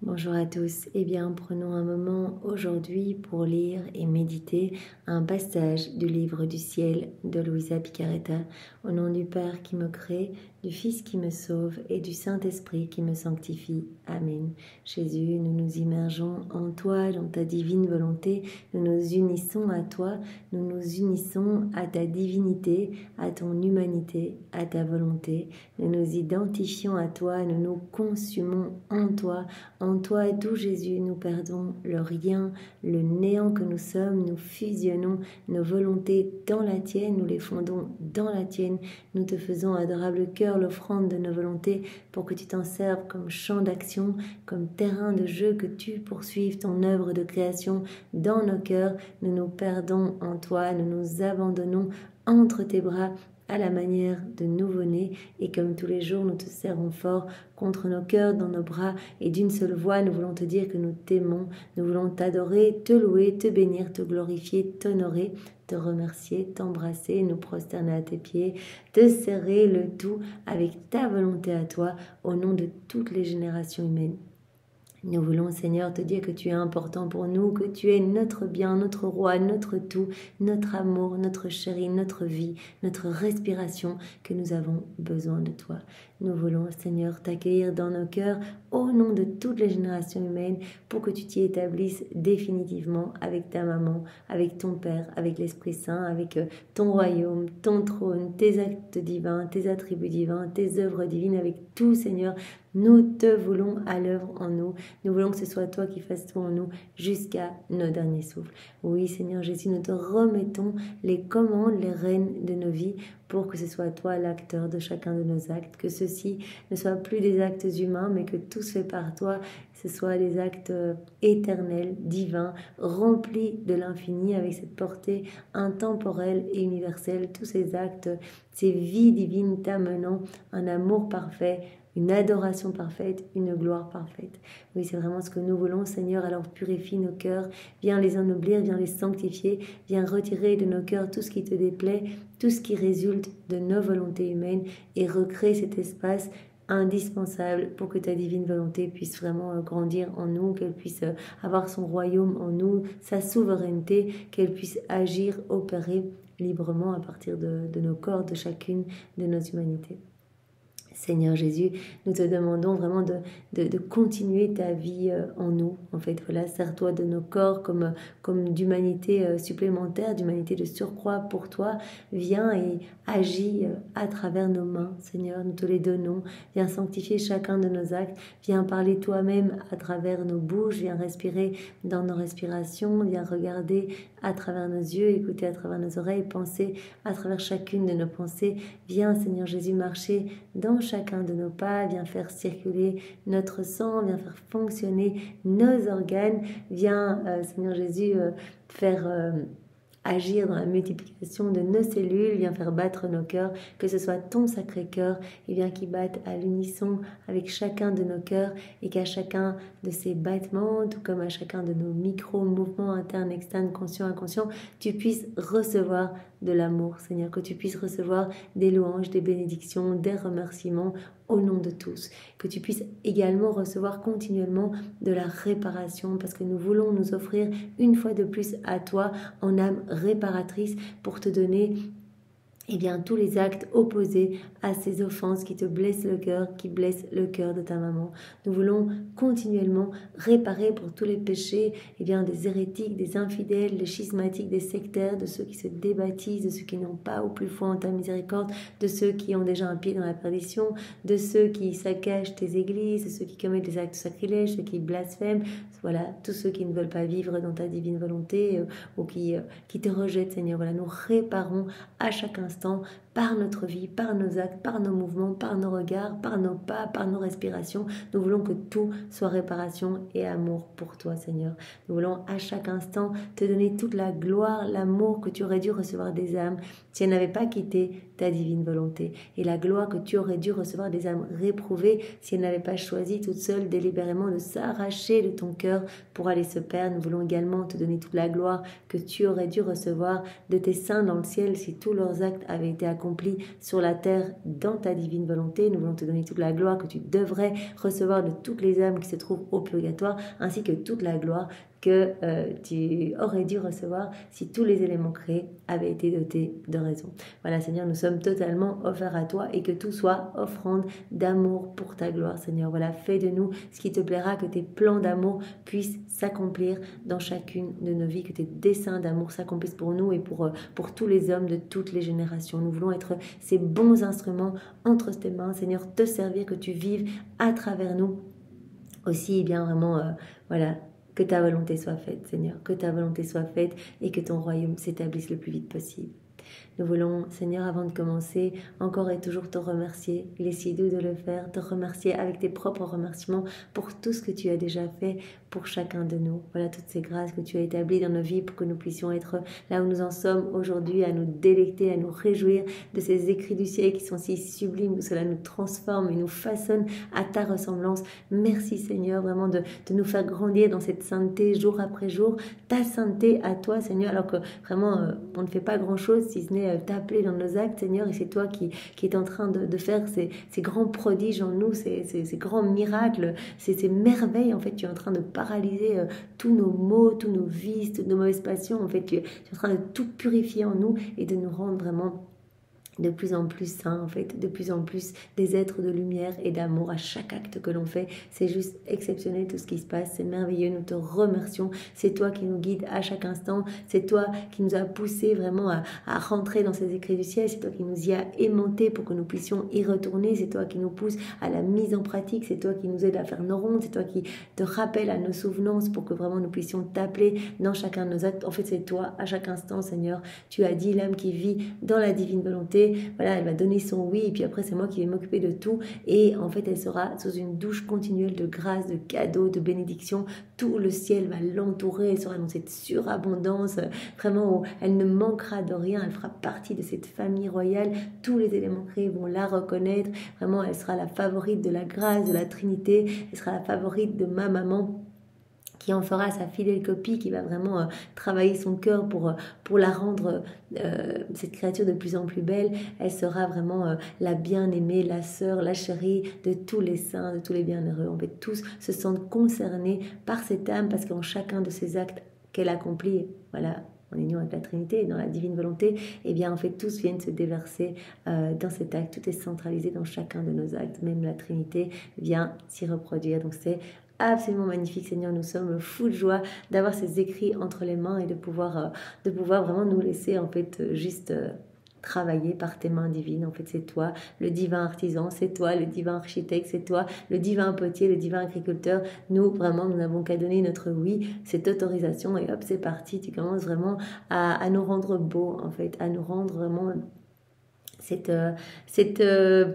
Bonjour à tous. Eh bien, prenons un moment aujourd'hui pour lire et méditer un passage du livre du ciel de Luisa Picaretta. Au nom du Père qui me crée, du Fils qui me sauve et du Saint-Esprit qui me sanctifie. Amen. Jésus, nous nous immergeons en toi, dans ta divine volonté. Nous nous unissons à toi, nous nous unissons à ta divinité, à ton humanité, à ta volonté. Nous nous identifions à toi, nous nous consumons en toi. En toi et tout Jésus, nous perdons le rien, le néant que nous sommes, nous fusionnons nos volontés dans la tienne, nous les fondons dans la tienne, nous te faisons, adorable cœur, l'offrande de nos volontés pour que tu t'en serves comme champ d'action, comme terrain de jeu, que tu poursuives ton œuvre de création dans nos cœurs. Nous nous perdons en toi, nous nous abandonnons entre tes bras à la manière de nouveau-nés, et comme tous les jours nous te serrons fort contre nos cœurs, dans nos bras, et d'une seule voix nous voulons te dire que nous t'aimons, nous voulons t'adorer, te louer, te bénir, te glorifier, t'honorer, te remercier, t'embrasser, nous prosterner à tes pieds, te serrer le tout avec ta volonté à toi, au nom de toutes les générations humaines. Nous voulons, Seigneur, te dire que tu es important pour nous, que tu es notre bien, notre roi, notre tout, notre amour, notre chéri, notre vie, notre respiration, que nous avons besoin de toi. Nous voulons, Seigneur, t'accueillir dans nos cœurs au nom de toutes les générations humaines pour que tu t'y établisses définitivement avec ta maman, avec ton Père, avec l'Esprit Saint, avec ton royaume, ton trône, tes actes divins, tes attributs divins, tes œuvres divines, avec tout, Seigneur. Nous te voulons à l'œuvre en nous. Nous voulons que ce soit toi qui fasses tout en nous jusqu'à nos derniers souffles. Oui, Seigneur Jésus, nous te remettons les commandes, les rênes de nos vies pour que ce soit toi l'acteur de chacun de nos actes, que ceux-ci ne soient plus des actes humains, mais que tout se fait par toi, que ce soit des actes éternels, divins, remplis de l'infini, avec cette portée intemporelle et universelle. Tous ces actes, ces vies divines t'amenant un amour parfait, une adoration parfaite, une gloire parfaite. Oui, c'est vraiment ce que nous voulons, Seigneur. Alors purifie nos cœurs, viens les ennoblir, viens les sanctifier, viens retirer de nos cœurs tout ce qui te déplaît, tout ce qui résulte de nos volontés humaines, et recrée cet espace indispensable pour que ta divine volonté puisse vraiment grandir en nous, qu'elle puisse avoir son royaume en nous, sa souveraineté, qu'elle puisse agir, opérer librement à partir de nos corps, de chacune de nos humanités. Seigneur Jésus, nous te demandons vraiment de continuer ta vie en nous. En fait, voilà, sers-toi de nos corps comme d'humanité supplémentaire, d'humanité de surcroît pour toi. Viens et agis à travers nos mains, Seigneur, nous te les donnons. Viens sanctifier chacun de nos actes. Viens parler toi-même à travers nos bouches. Viens respirer dans nos respirations. Viens regarder à travers nos yeux, écouter à travers nos oreilles, penser à travers chacune de nos pensées. Viens, Seigneur Jésus, marcher dans chacun de nos pas, viens faire circuler notre sang, viens faire fonctionner nos organes, viens, Seigneur Jésus, faire agir dans la multiplication de nos cellules, viens faire battre nos cœurs, que ce soit ton sacré cœur, et viens qui batte à l'unisson avec chacun de nos cœurs, et qu'à chacun de ces battements, tout comme à chacun de nos micro-mouvements internes, externes, conscients, inconscients, tu puisses recevoir de l'amour, Seigneur, que tu puisses recevoir des louanges, des bénédictions, des remerciements au nom de tous, que tu puisses également recevoir continuellement de la réparation, parce que nous voulons nous offrir une fois de plus à toi en âme réparatrice pour te donner tous les actes opposés à ces offenses qui te blessent le cœur, qui blessent le cœur de ta maman. Nous voulons continuellement réparer pour tous les péchés des hérétiques, des infidèles, des schismatiques, des sectaires, de ceux qui se débaptisent, de ceux qui n'ont pas ou plus foi en ta miséricorde, de ceux qui ont déjà un pied dans la perdition, de ceux qui saccagent tes églises, de ceux qui commettent des actes sacrilèges, ceux qui blasphèment, voilà, tous ceux qui ne veulent pas vivre dans ta divine volonté ou qui te rejettent, Seigneur. Voilà, nous réparons à chaque instant par notre vie, par nos actes, par nos mouvements, par nos regards, par nos pas, par nos respirations. Nous voulons que tout soit réparation et amour pour toi, Seigneur. Nous voulons à chaque instant te donner toute la gloire, l'amour que tu aurais dû recevoir des âmes si elles n'avaient pas quitté ta divine volonté, et la gloire que tu aurais dû recevoir des âmes réprouvées si elles n'avaient pas choisi toutes seules délibérément de s'arracher de ton cœur pour aller se perdre. Nous voulons également te donner toute la gloire que tu aurais dû recevoir de tes saints dans le ciel si tous leurs actes avaient été accomplis accompli sur la terre dans ta divine volonté. Nous voulons te donner toute la gloire que tu devrais recevoir de toutes les âmes qui se trouvent au purgatoire, ainsi que toute la gloire que tu aurais dû recevoir si tous les éléments créés avaient été dotés de raison. Voilà, Seigneur, nous sommes totalement offerts à toi et que tout soit offrande d'amour pour ta gloire, Seigneur. Voilà, fais de nous ce qui te plaira, que tes plans d'amour puissent s'accomplir dans chacune de nos vies, que tes desseins d'amour s'accomplissent pour nous et pour tous les hommes de toutes les générations. Nous voulons être ces bons instruments entre tes mains, Seigneur, te servir, que tu vives à travers nous aussi, bien vraiment, voilà, que ta volonté soit faite, Seigneur, que ta volonté soit faite et que ton royaume s'établisse le plus vite possible. Nous voulons, Seigneur, avant de commencer, encore et toujours te remercier. Il est si doux de le faire, te remercier avec tes propres remerciements pour tout ce que tu as déjà fait pour chacun de nous. Voilà toutes ces grâces que tu as établies dans nos vies pour que nous puissions être là où nous en sommes aujourd'hui, à nous délecter, à nous réjouir de ces écrits du ciel qui sont si sublimes, où cela nous transforme et nous façonne à ta ressemblance. Merci Seigneur, vraiment de nous faire grandir dans cette sainteté jour après jour, ta sainteté à toi Seigneur, alors que vraiment on ne fait pas grand-chose si ce n'est t'appeler dans nos actes Seigneur, et c'est toi qui est en train de faire ces grands prodiges en nous, ces grands miracles, ces merveilles. En fait, tu es en train de paralyser tous nos maux, tous nos vices, toutes nos mauvaises passions. En fait, tu es en train de tout purifier en nous et de nous rendre vraiment de plus en plus saints, en fait, de plus en plus des êtres de lumière et d'amour à chaque acte que l'on fait. C'est juste exceptionnel tout ce qui se passe, c'est merveilleux, nous te remercions. C'est toi qui nous guides à chaque instant, c'est toi qui nous a poussé vraiment à rentrer dans ces écrits du ciel, c'est toi qui nous y a aimantés pour que nous puissions y retourner, c'est toi qui nous pousse à la mise en pratique, c'est toi qui nous aide à faire nos rondes, c'est toi qui te rappelle à nos souvenances pour que vraiment nous puissions t'appeler dans chacun de nos actes. En fait, c'est toi à chaque instant, Seigneur. Tu as dit l'âme qui vit dans la divine volonté, voilà, elle va donner son oui et puis après c'est moi qui vais m'occuper de tout, et en fait elle sera sous une douche continuelle de grâce, de cadeaux, de bénédictions. Tout le ciel va l'entourer, elle sera dans cette surabondance vraiment où elle ne manquera de rien, elle fera partie de cette famille royale. Tous les éléments créés vont la reconnaître, vraiment elle sera la favorite de la grâce de la Trinité, elle sera la favorite de ma maman qui en fera sa fidèle copie, qui va vraiment travailler son cœur pour la rendre, cette créature, de plus en plus belle. Elle sera vraiment la bien-aimée, la sœur, la chérie de tous les saints, de tous les bienheureux. En fait, tous se sentent concernés par cette âme, parce qu'en chacun de ces actes qu'elle accomplit, voilà, en union avec la Trinité et dans la divine volonté, eh bien en fait tous viennent se déverser dans cet acte. Tout est centralisé dans chacun de nos actes, même la Trinité vient s'y reproduire. Donc c'est absolument magnifique, Seigneur. Nous sommes fous de joie d'avoir ces écrits entre les mains et de pouvoir vraiment nous laisser en fait juste travailler par tes mains divines. En fait, c'est toi le divin artisan, c'est toi le divin architecte, c'est toi le divin potier, le divin agriculteur. Nous, vraiment, nous n'avons qu'à donner notre oui, cette autorisation, et hop, c'est parti. Tu commences vraiment à nous rendre beaux, en fait, à nous rendre vraiment cette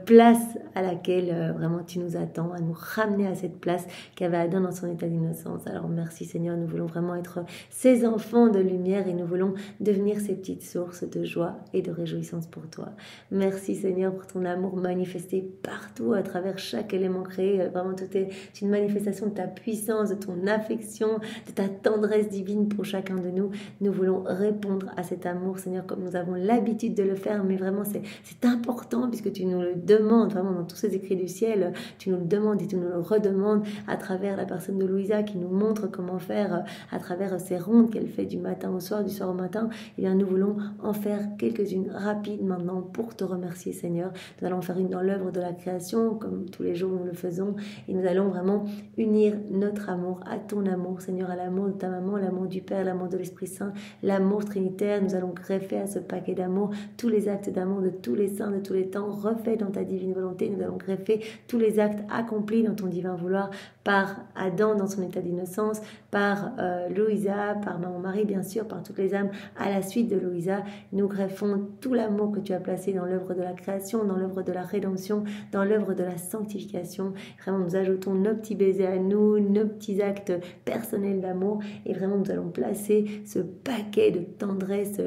place à laquelle vraiment tu nous attends, à nous ramener à cette place qu'avait Adam dans son état d'innocence. Alors merci Seigneur, nous voulons vraiment être ces enfants de lumière et nous voulons devenir ces petites sources de joie et de réjouissance pour toi. Merci Seigneur pour ton amour manifesté partout à travers chaque élément créé. Vraiment tout est une manifestation de ta puissance, de ton affection, de ta tendresse divine pour chacun de nous. Nous voulons répondre à cet amour Seigneur comme nous avons l'habitude de le faire, mais vraiment c'est important puisque tu nous le demandes vraiment dans tous ces écrits du ciel. Tu nous le demandes et tu nous le redemandes à travers la personne de Louisa qui nous montre comment faire à travers ces rondes qu'elle fait du matin au soir, du soir au matin. Et bien nous voulons en faire quelques-unes rapides maintenant pour te remercier Seigneur. Nous allons faire une dans l'œuvre de la création comme tous les jours nous le faisons, et nous allons vraiment unir notre amour à ton amour Seigneur, à l'amour de ta maman, l'amour du Père, l'amour de l'Esprit Saint, l'amour trinitaire. Nous allons greffer à ce paquet d'amour tous les actes d'amour de tous les saints de tous les temps, refaits dans ta divine volonté. Nous allons greffer tous les actes accomplis dans ton divin vouloir par Adam dans son état d'innocence, par Louisa, par Maman Marie bien sûr, par toutes les âmes à la suite de Louisa. Nous greffons tout l'amour que tu as placé dans l'œuvre de la création, dans l'œuvre de la rédemption, dans l'œuvre de la sanctification. Vraiment nous ajoutons nos petits baisers à nous, nos petits actes personnels d'amour, et vraiment nous allons placer ce paquet de tendresse,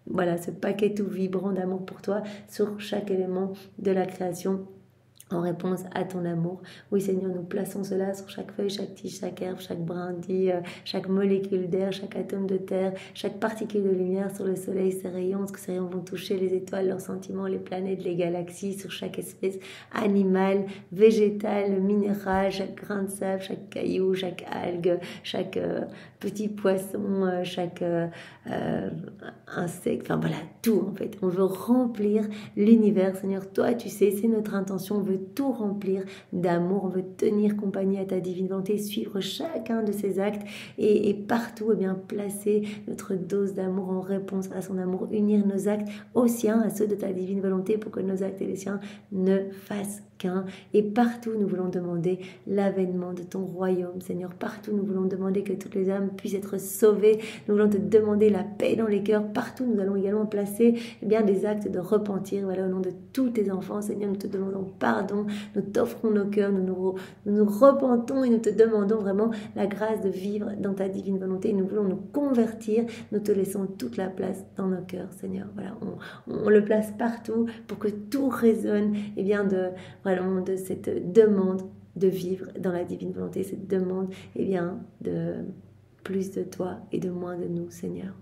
voilà, ce paquet tout vibrant d'amour pour toi sur chaque élément de la création en réponse à ton amour. Oui Seigneur, nous plaçons cela sur chaque feuille, chaque tige, chaque herbe, chaque brindille, chaque molécule d'air, chaque atome de terre, chaque particule de lumière sur le soleil, ses rayons, ce que ces rayons vont toucher les étoiles, leurs sentiments, les planètes, les galaxies, sur chaque espèce animale, végétale, minérale, chaque grain de sable, chaque caillou, chaque algue, chaque petit poisson, chaque insecte, enfin voilà, tout en fait. On veut remplir l'univers, Seigneur, toi tu sais, c'est notre intention, on veut tout remplir d'amour, on veut tenir compagnie à ta divine volonté, suivre chacun de ces actes et partout eh bien, placer notre dose d'amour en réponse à son amour, unir nos actes aux siens, à ceux de ta divine volonté pour que nos actes et les siens ne fassent qu'un. Et partout nous voulons demander l'avènement de ton royaume, Seigneur, partout nous voulons demander que toutes les âmes puissent être sauvées, nous voulons te demander la paix dans les cœurs, partout nous allons également placer eh bien, des actes de repentir, voilà, au nom de tous tes enfants, Seigneur, nous te demandons pardon, nous t'offrons nos cœurs, nous nous repentons et nous te demandons vraiment la grâce de vivre dans ta divine volonté. Nous voulons nous convertir, nous te laissons toute la place dans nos cœurs, Seigneur. Voilà, on le place partout pour que tout résonne eh bien, vraiment de cette demande de vivre dans la divine volonté, cette demande eh bien, de plus de toi et de moins de nous, Seigneur.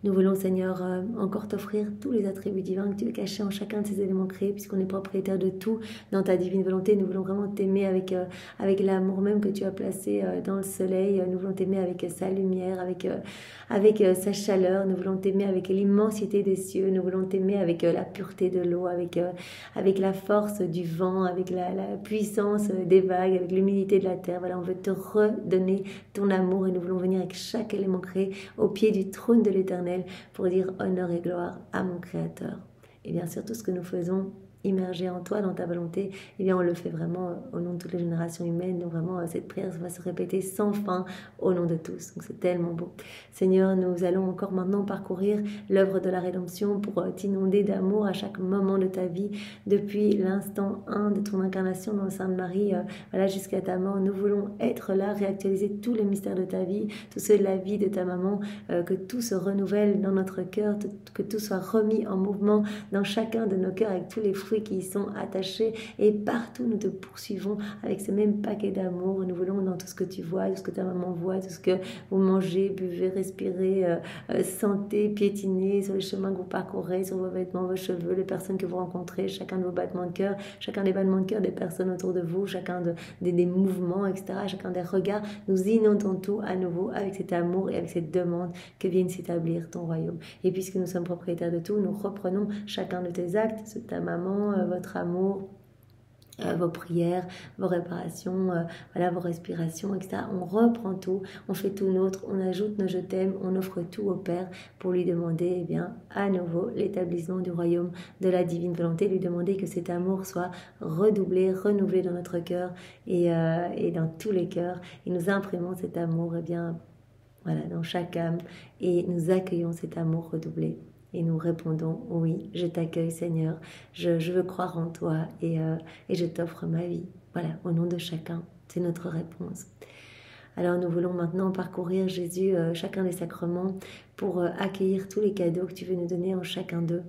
Nous voulons, Seigneur, encore t'offrir tous les attributs divins que tu as cachés en chacun de ces éléments créés, puisqu'on est propriétaire de tout dans ta divine volonté. Nous voulons vraiment t'aimer avec l'amour même que tu as placé dans le soleil. Nous voulons t'aimer avec sa lumière, avec sa chaleur. Nous voulons t'aimer avec l'immensité des cieux. Nous voulons t'aimer avec la pureté de l'eau, avec la force du vent, avec la puissance des vagues, avec l'humilité de la terre. Voilà, on veut te redonner ton amour et nous voulons venir avec chaque élément créé au pied du trône de l'Éternel pour dire honneur et gloire à mon Créateur. Et bien sûr, tout ce que nous faisons immergé en toi, dans ta volonté, eh bien on le fait vraiment au nom de toutes les générations humaines. Donc vraiment, cette prière va se répéter sans fin au nom de tous. Donc c'est tellement beau. Seigneur, nous allons encore maintenant parcourir l'œuvre de la rédemption pour t'inonder d'amour à chaque moment de ta vie, depuis l'instant 1 de ton incarnation dans le sein de Marie, voilà, jusqu'à ta mort. Nous voulons être là, réactualiser tous les mystères de ta vie, tous ceux de la vie de ta maman, que tout se renouvelle dans notre cœur, que tout soit remis en mouvement dans chacun de nos cœurs avec tous les fruits qui y sont attachés, et partout nous te poursuivons avec ce même paquet d'amour. Nous voulons dans tout ce que tu vois, tout ce que ta maman voit, tout ce que vous mangez, buvez, respirez, sentez, piétinez sur les chemins que vous parcourez, sur vos vêtements, vos cheveux, les personnes que vous rencontrez, chacun de vos battements de cœur, chacun des battements de cœur des personnes autour de vous, chacun des mouvements, etc., chacun des regards. Nous inondons tout à nouveau avec cet amour et avec cette demande que vienne s'établir ton royaume. Et puisque nous sommes propriétaires de tout, nous reprenons chacun de tes actes, ceux de ta maman, votre amour, vos prières, vos réparations, voilà, vos respirations, etc. On reprend tout, on fait tout nôtre, on ajoute nos je t'aime, on offre tout au Père pour lui demander, eh bien, à nouveau l'établissement du royaume de la divine volonté, lui demander que cet amour soit redoublé, renouvelé dans notre cœur et dans tous les cœurs, et nous imprimons cet amour, eh bien, voilà, dans chaque âme, et nous accueillons cet amour redoublé. Et nous répondons, oui, je t'accueille Seigneur, je veux croire en toi et je t'offre ma vie. Voilà, au nom de chacun, c'est notre réponse. Alors nous voulons maintenant parcourir Jésus, chacun des sacrements, pour accueillir tous les cadeaux que tu veux nous donner en chacun d'eux.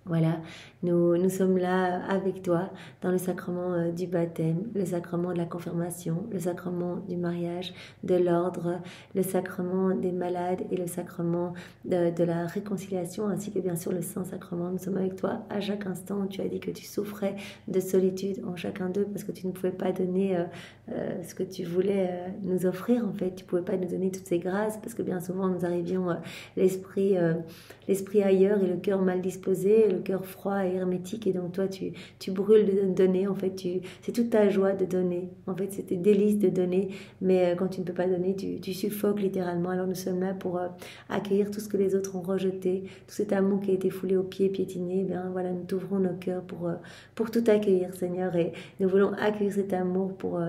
Voilà, nous sommes là avec toi dans le sacrement du baptême, le sacrement de la confirmation, le sacrement du mariage, de l'ordre, le sacrement des malades et le sacrement de la réconciliation, ainsi que bien sûr le Saint-Sacrement. Nous sommes avec toi à chaque instant. Tu as dit que tu souffrais de solitude en chacun d'eux parce que tu ne pouvais pas donner ce que tu voulais nous offrir. En fait, tu ne pouvais pas nous donner toutes ces grâces parce que bien souvent nous arrivions l'esprit ailleurs et le cœur mal disposé, le cœur froid et hermétique, et donc toi tu brûles de donner, en fait c'est toute ta joie de donner, en fait c'est tes délices de donner, mais quand tu ne peux pas donner, tu suffoques littéralement. Alors nous sommes là pour accueillir tout ce que les autres ont rejeté, tout cet amour qui a été foulé aux pieds, piétiné. Eh bien voilà, nous t'ouvrons nos cœurs pour tout accueillir, Seigneur, et nous voulons accueillir cet amour pour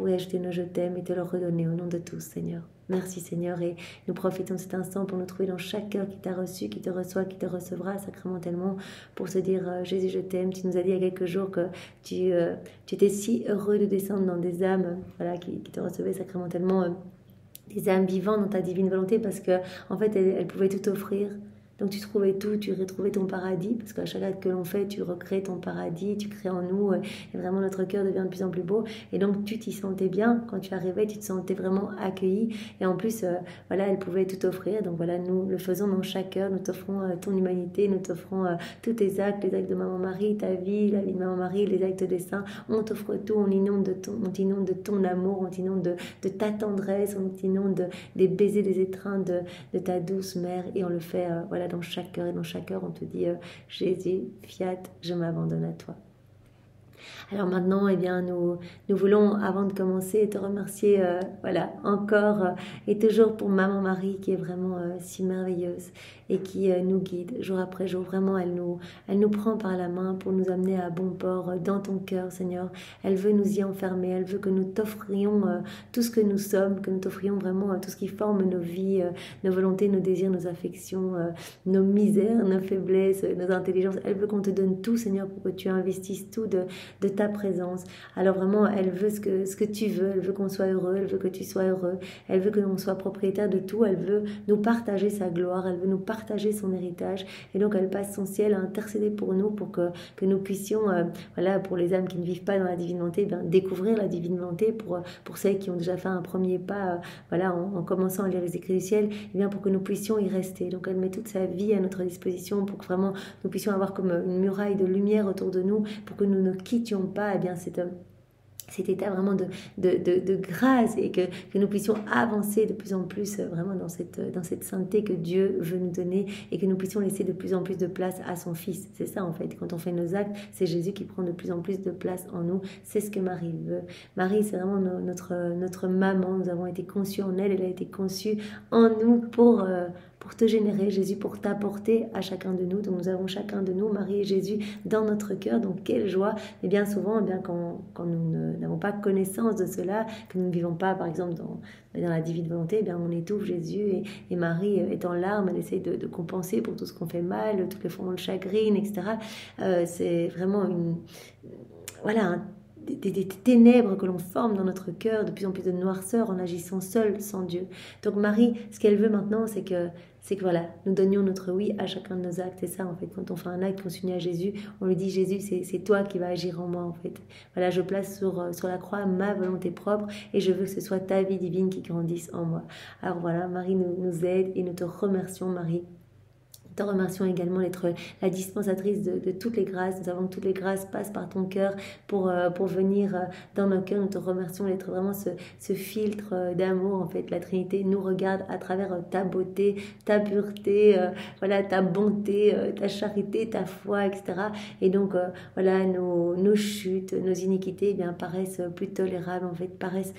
y ajouter nos je t'aime et te le redonner au nom de tous, Seigneur. Merci Seigneur, et nous profitons de cet instant pour nous trouver dans chaque cœur qui t'a reçu, qui te reçoit, qui te recevra sacramentellement, pour se dire Jésus je t'aime. Tu nous as dit il y a quelques jours que tu étais si heureux de descendre dans des âmes, voilà, qui te recevaient sacramentellement, des âmes vivantes dans ta divine volonté, parce que en fait elles pouvaient tout offrir Donc tu trouvais tout, tu retrouvais ton paradis, parce qu'à chaque acte que l'on fait, tu recrées ton paradis, tu crées en nous, et vraiment notre cœur devient de plus en plus beau. Et donc tu t'y sentais bien, quand tu arrivais, tu te sentais vraiment accueilli. Et en plus, voilà, elle pouvait tout offrir. Donc voilà, nous le faisons dans chaque cœur, nous t'offrons ton humanité, nous t'offrons tous tes actes, les actes de Maman Marie, ta vie, la vie de Maman Marie, les actes des saints. On t'offre tout, on t'inonde de ton amour, on t'inonde de ta tendresse, on t'inonde des baisers, des étreintes de ta douce mère. Et on le fait voilà, dans chaque cœur. Et dans chaque cœur, on te dit Jésus, fiat, je m'abandonne à toi. Alors maintenant, eh bien, nous voulons, avant de commencer, te remercier voilà, encore et toujours pour Maman Marie qui est vraiment si merveilleuse et qui nous guide jour après jour. Vraiment, elle nous prend par la main pour nous amener à bon port dans ton cœur, Seigneur. Elle veut nous y enfermer, elle veut que nous t'offrions tout ce que nous sommes, que nous t'offrions vraiment tout ce qui forme nos vies, nos volontés, nos désirs, nos affections, nos misères, nos faiblesses, nos intelligences. Elle veut qu'on te donne tout, Seigneur, pour que tu investisses tout de ta présence. Alors vraiment, elle veut ce que tu veux, elle veut qu'on soit heureux, elle veut que tu sois heureux, elle veut que l'on soit propriétaire de tout, elle veut nous partager sa gloire, elle veut nous partager son héritage, et donc elle passe son ciel à intercéder pour nous, pour que nous puissions, voilà, pour les âmes qui ne vivent pas dans la divine volonté, découvrir la divine volonté, pour celles qui ont déjà fait un premier pas, voilà, en commençant à lire les écrits du ciel, et bien pour que nous puissions y rester. Donc elle met toute sa vie à notre disposition pour que vraiment nous puissions avoir comme une muraille de lumière autour de nous, pour que nous ne quittions pas bien cet état vraiment de grâce, et que nous puissions avancer de plus en plus vraiment dans cette sainteté que Dieu veut nous donner, et que nous puissions laisser de plus en plus de place à son Fils. C'est ça en fait, quand on fait nos actes, c'est Jésus qui prend de plus en plus de place en nous. C'est ce que Marie veut. Marie, c'est vraiment notre maman. Nous avons été conçus en elle, elle a été conçue en nous pour te générer, Jésus, pour t'apporter à chacun de nous. Donc nous avons chacun de nous, Marie et Jésus, dans notre cœur. Donc quelle joie. Et bien souvent, quand nous n'avons pas connaissance de cela, que nous ne vivons pas, par exemple, dans la divine volonté, eh bien on étouffe Jésus, et Marie est en larmes, elle essaie de compenser pour tout ce qu'on fait mal, toutes les fois on le chagrine, etc. C'est vraiment des ténèbres que l'on forme dans notre cœur, de plus en plus de noirceur en agissant seul, sans Dieu. Donc Marie, ce qu'elle veut maintenant, c'est que voilà, nous donnions notre oui à chacun de nos actes. C'est ça en fait, quand on fait un acte, qu'on s'unit à Jésus, on lui dit Jésus, c'est toi qui vas agir en moi en fait. Voilà, je place sur la croix ma volonté propre, et je veux que ce soit ta vie divine qui grandisse en moi. Alors voilà, Marie nous aide, et nous te remercions, Marie. Nous te remercions également d'être la dispensatrice de toutes les grâces. Nous savons que toutes les grâces passent par ton cœur pour venir dans nos cœurs. Nous te remercions d'être vraiment ce filtre d'amour. En fait, la Trinité nous regarde à travers ta beauté, ta pureté, voilà, ta bonté, ta charité, ta foi, etc. Et donc, voilà, nos chutes, nos iniquités, eh bien, paraissent plus tolérables, en fait, paraissent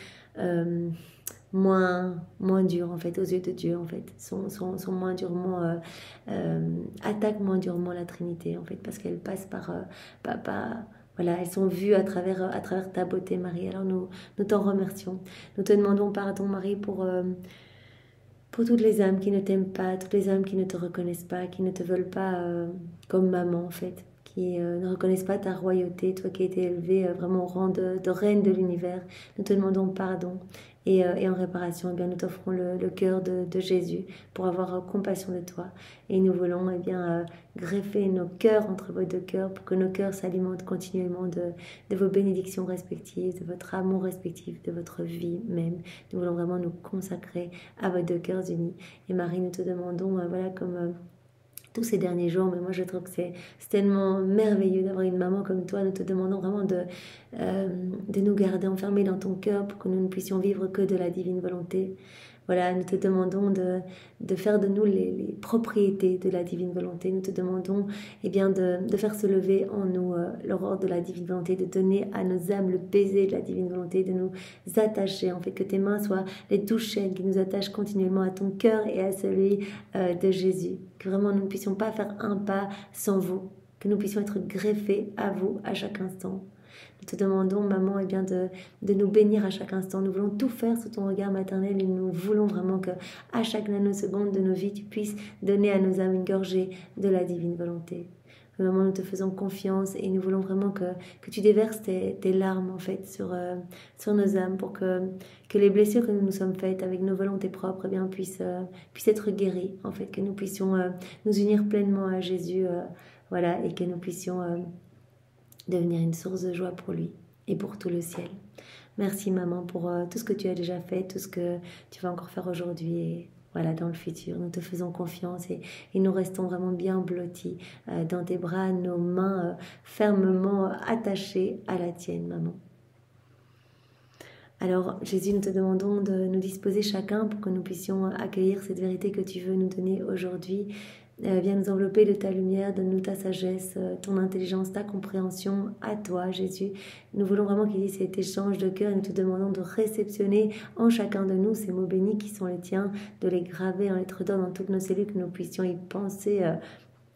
moins dures en fait aux yeux de Dieu, en fait, sont moins durement attaquent moins durement la Trinité, en fait, parce qu'elles passent par voilà, elles sont vues à travers ta beauté, Marie. Alors nous t'en remercions. Nous te demandons pardon, Marie, pour toutes les âmes qui ne t'aiment pas, toutes les âmes qui ne te reconnaissent pas, qui ne te veulent pas comme maman, en fait, qui ne reconnaissent pas ta royauté, toi qui as été élevée vraiment au rang de reine de l'univers. Nous te demandons pardon. Et en réparation, eh bien, nous t'offrons le cœur de Jésus pour avoir compassion de toi. Et nous voulons greffer nos cœurs entre vos deux cœurs, pour que nos cœurs s'alimentent continuellement de vos bénédictions respectives, de votre amour respectif, de votre vie même. Nous voulons vraiment nous consacrer à vos deux cœurs unis. Et Marie, nous te demandons, voilà, comme tous ces derniers jours, mais moi je trouve que c'est tellement merveilleux d'avoir une maman comme toi. Nous te demandons vraiment de nous garder enfermés dans ton cœur, pour que nous ne puissions vivre que de la divine volonté. Voilà, nous te demandons de faire de nous les propriétés de la divine volonté. Nous te demandons de faire se lever en nous l'aurore de la divine volonté, de donner à nos âmes le baiser de la divine volonté, de nous attacher, en fait, que tes mains soient les douze chaînes qui nous attachent continuellement à ton cœur et à celui de Jésus. Que vraiment nous ne puissions pas faire un pas sans vous, que nous puissions être greffés à vous à chaque instant. Nous te demandons, maman, de nous bénir à chaque instant. Nous voulons tout faire sous ton regard maternel, et nous voulons vraiment que à chaque nanoseconde de nos vies, tu puisses donner à nos âmes une gorgée de la divine volonté. Vraiment, nous te faisons confiance et nous voulons vraiment que tu déverses tes larmes en fait sur nos âmes pour que les blessures que nous nous sommes faites avec nos volontés propres eh bien, puissent être guéries en fait, que nous puissions nous unir pleinement à Jésus voilà, et que nous puissions devenir une source de joie pour lui et pour tout le ciel. Merci maman pour tout ce que tu as déjà fait, tout ce que tu vas encore faire aujourd'hui et voilà, dans le futur. Nous te faisons confiance et nous restons vraiment bien blottis dans tes bras, nos mains fermement attachées à la tienne, maman. Alors Jésus, nous te demandons de nous disposer chacun pour que nous puissions accueillir cette vérité que tu veux nous donner aujourd'hui. Viens nous envelopper de ta lumière, donne-nous ta sagesse, ton intelligence, ta compréhension à toi, Jésus. Nous voulons vraiment qu'il y ait cet échange de cœur et nous te demandons de réceptionner en chacun de nous ces mots bénis qui sont les tiens, de les graver en lettres d'or dans toutes nos cellules, que nous puissions y penser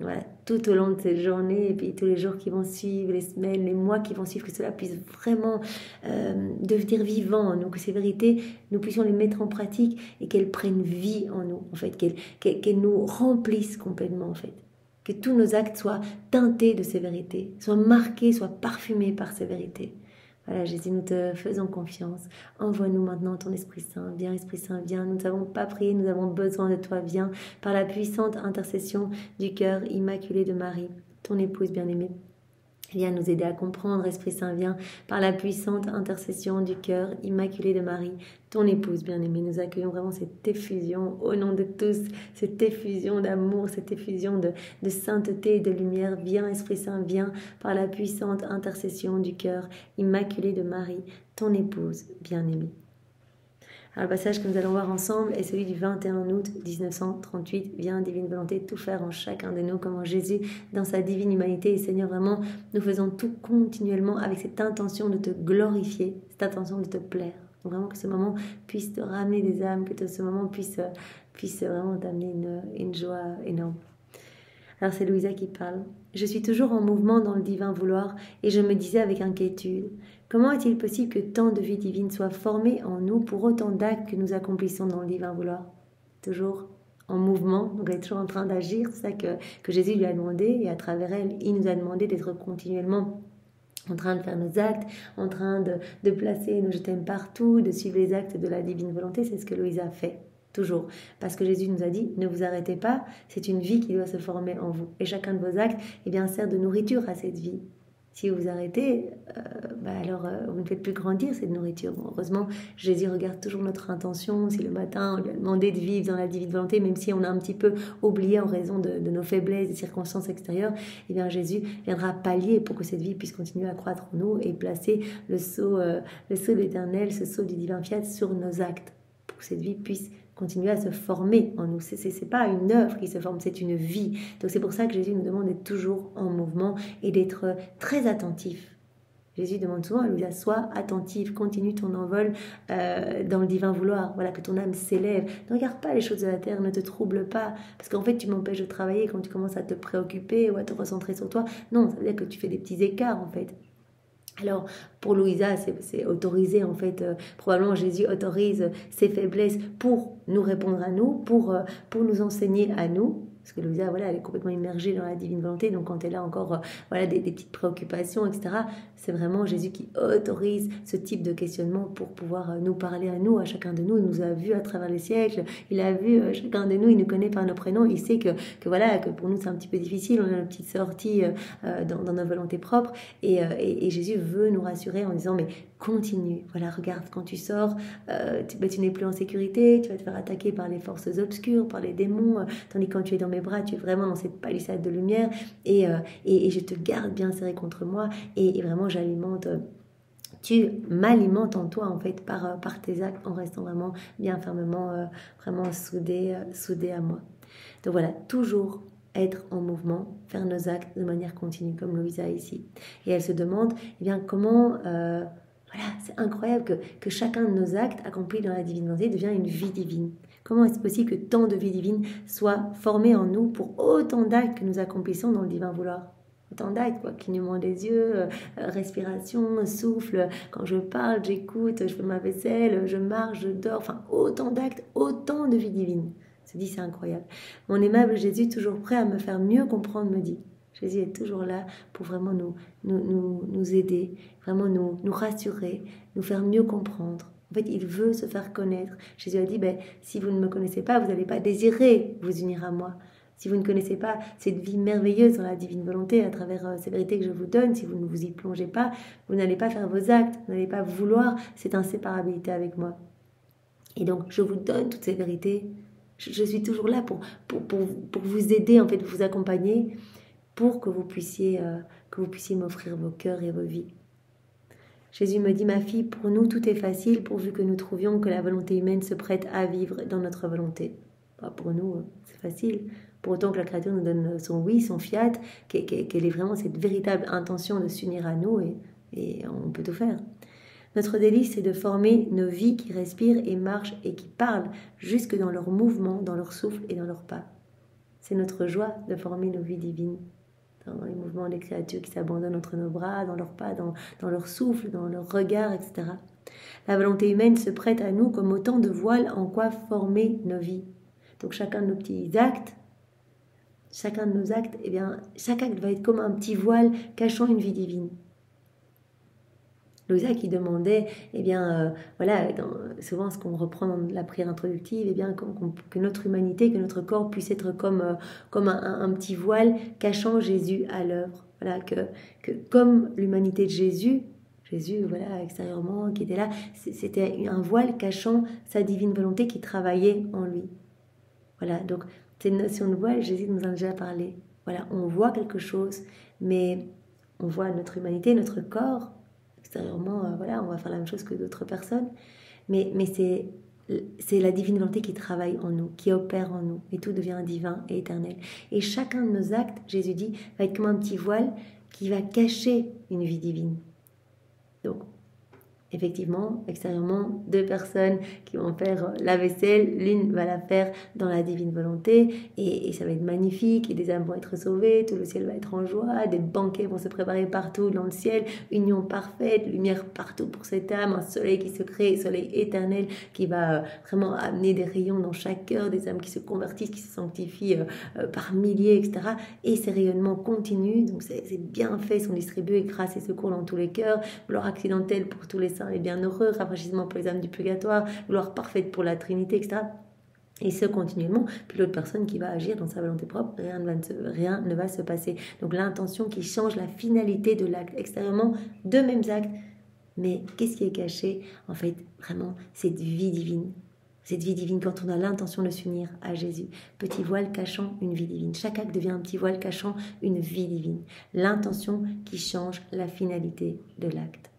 voilà, tout au long de cette journée et puis tous les jours qui vont suivre, les semaines, les mois qui vont suivre, que cela puisse vraiment devenir vivant en nous, que ces vérités, nous puissions les mettre en pratique et qu'elles prennent vie en nous, en fait, qu'elles nous remplissent complètement, en fait. Que tous nos actes soient teintés de ces vérités, soient marqués, soient parfumés par ces vérités. Voilà, Jésus, nous te faisons confiance. Envoie-nous maintenant ton Esprit Saint. Viens, Esprit Saint, viens. Nous n'avons pas prié, nous avons besoin de toi. Viens, par la puissante intercession du cœur immaculé de Marie, ton épouse bien-aimée. Viens nous aider à comprendre, Esprit Saint, viens, par la puissante intercession du cœur immaculé de Marie, ton épouse bien-aimée. Nous accueillons vraiment cette effusion au nom de tous, cette effusion d'amour, cette effusion de sainteté et de lumière. Viens, Esprit Saint, viens, par la puissante intercession du cœur immaculé de Marie, ton épouse bien-aimée. Alors, le passage que nous allons voir ensemble est celui du 21 août 1938. Viens, divine volonté, tout faire en chacun de nous, comment Jésus, dans sa divine humanité, et Seigneur, vraiment, nous faisons tout continuellement avec cette intention de te glorifier, cette intention de te plaire. Donc, vraiment que ce moment puisse te ramener des âmes, que ce moment puisse vraiment t'amener une joie énorme. Alors c'est Louisa qui parle. Je suis toujours en mouvement dans le divin vouloir et je me disais avec inquiétude, comment est-il possible que tant de vie divine soit formée en nous pour autant d'actes que nous accomplissons dans le divin vouloir? Toujours en mouvement, donc elle est toujours en train d'agir, c'est ça que Jésus lui a demandé et à travers elle, il nous a demandé d'être continuellement en train de faire nos actes, en train de placer nos je t'aime partout, de suivre les actes de la divine volonté, c'est ce que Louisa fait. Toujours. Parce que Jésus nous a dit, ne vous arrêtez pas, c'est une vie qui doit se former en vous. Et chacun de vos actes eh bien, sert de nourriture à cette vie. Si vous vous arrêtez, alors vous ne faites plus grandir cette nourriture. Bon, heureusement, Jésus regarde toujours notre intention. Si le matin, on lui a demandé de vivre dans la divine volonté, même si on a un petit peu oublié en raison de nos faiblesses, des circonstances extérieures, eh bien, Jésus viendra pallier pour que cette vie puisse continuer à croître en nous et placer le sceau de l'Éternel, ce sceau du divin fiat sur nos actes, pour que cette vie puisse continuer à se former en nous. C'est pas une œuvre qui se forme, c'est une vie. Donc c'est pour ça que Jésus nous demande d'être toujours en mouvement et d'être très attentif. Jésus demande souvent à Louisa, sois attentive, continue ton envol dans le divin vouloir. Voilà, que ton âme s'élève. Ne regarde pas les choses de la terre, ne te trouble pas. Parce qu'en fait, tu m'empêches de travailler quand tu commences à te préoccuper ou à te recentrer sur toi. Non, ça veut dire que tu fais des petits écarts en fait. Alors, pour Louisa, c'est autorisé, en fait, probablement Jésus autorise ses faiblesses pour nous répondre à nous, pour nous enseigner à nous, parce que Louisa, voilà, elle est complètement immergée dans la divine volonté, donc quand elle a encore voilà, des petites préoccupations, etc., c'est vraiment Jésus qui autorise ce type de questionnement pour pouvoir nous parler à nous, à chacun de nous. Il nous a vus à travers les siècles, il a vu chacun de nous, il nous connaît par nos prénoms, il sait que voilà, que pour nous c'est un petit peu difficile, on a une petite sortie dans nos volontés propres, et Jésus veut nous rassurer en disant, mais continue, voilà, regarde, quand tu sors, tu n'es plus en sécurité, tu vas te faire attaquer par les forces obscures, par les démons, tandis que quand tu es dans mes bras, tu es vraiment dans cette palissade de lumière, et je te garde bien serré contre moi, et vraiment j'alimente... tu m'alimentes en toi en fait par tes actes en restant vraiment bien fermement vraiment soudé à moi. Donc voilà, toujours être en mouvement, faire nos actes de manière continue comme Louisa ici. Et elle se demande eh bien comment voilà, c'est incroyable que chacun de nos actes accomplis dans la divine volonté devient une vie divine. Comment est-ce possible que tant de vie divine soit formée en nous pour autant d'actes que nous accomplissons dans le divin vouloir? Autant d'actes, quoi, clignement des yeux, respiration, souffle, quand je parle, j'écoute, je fais ma vaisselle, je marche, je dors, enfin autant d'actes, autant de vie divine. Se dit, c'est incroyable. Mon aimable Jésus, toujours prêt à me faire mieux comprendre, me dit, Jésus est toujours là pour vraiment nous aider, vraiment nous rassurer, nous faire mieux comprendre. En fait, il veut se faire connaître. Jésus a dit, si vous ne me connaissez pas, vous n'allez pas désirer vous unir à moi. Si vous ne connaissez pas cette vie merveilleuse dans la divine volonté à travers ces vérités que je vous donne, si vous ne vous y plongez pas, vous n'allez pas faire vos actes, vous n'allez pas vouloir cette inséparabilité avec moi. Et donc, je vous donne toutes ces vérités. Je suis toujours là pour vous aider, en fait, vous accompagner, pour que vous puissiez m'offrir vos cœurs et vos vies. Jésus me dit, ma fille, pour nous, tout est facile, pourvu que nous trouvions que la volonté humaine se prête à vivre dans notre volonté. Pour nous, c'est facile. Pour autant que la créature nous donne son oui, son fiat, qu'elle ait vraiment cette véritable intention de s'unir à nous, et on peut tout faire. Notre délice, c'est de former nos vies qui respirent et marchent et qui parlent, jusque dans leurs mouvements, dans leur souffle et dans leurs pas. C'est notre joie de former nos vies divines, dans les mouvements des créatures qui s'abandonnent entre nos bras, dans leurs pas, dans leur souffle, dans leur regard, etc. La volonté humaine se prête à nous comme autant de voiles en quoi former nos vies. Donc chacun de nos petits actes, chaque acte va être comme un petit voile cachant une vie divine. Louisa qui demandait, souvent ce qu'on reprend dans la prière introductive, que notre humanité, que notre corps puisse être comme un petit voile cachant Jésus à l'œuvre. Voilà, que comme l'humanité de Jésus, extérieurement, qui était là, c'était un voile cachant sa divine volonté qui travaillait en lui. Voilà, donc cette notion de voile, Jésus nous en a déjà parlé. Voilà, on voit quelque chose, mais on voit notre humanité, notre corps. Extérieurement, on va faire la même chose que d'autres personnes, mais c'est la divine volonté qui travaille en nous, qui opère en nous, et tout devient divin et éternel. Et chacun de nos actes, Jésus dit, va être comme un petit voile qui va cacher une vie divine. Donc, effectivement, extérieurement, 2 personnes qui vont faire la vaisselle, l'une va la faire dans la divine volonté, et ça va être magnifique, et des âmes vont être sauvées, tout le ciel va être en joie, des banquets vont se préparer partout dans le ciel, union parfaite, lumière partout pour cette âme, un soleil qui se crée, soleil éternel qui va vraiment amener des rayons dans chaque cœur, des âmes qui se convertissent, qui se sanctifient par milliers, etc. Et ces rayonnements continuent, donc c'est bien fait, sont distribués grâce et secours dans tous les cœurs, gloire accidentelle pour tous les saints et bienheureux, rafraîchissement pour les âmes du purgatoire, gloire parfaite pour la Trinité, etc. Et ce continuellement, puis l'autre personne qui va agir dans sa volonté propre, rien ne va se passer. Donc l'intention qui change la finalité de l'acte. Extérieurement, 2 mêmes actes, mais qu'est-ce qui est caché? En fait, vraiment, cette vie divine. Cette vie divine, quand on a l'intention de s'unir à Jésus. Petit voile cachant une vie divine. Chaque acte devient un petit voile cachant une vie divine. L'intention qui change la finalité de l'acte.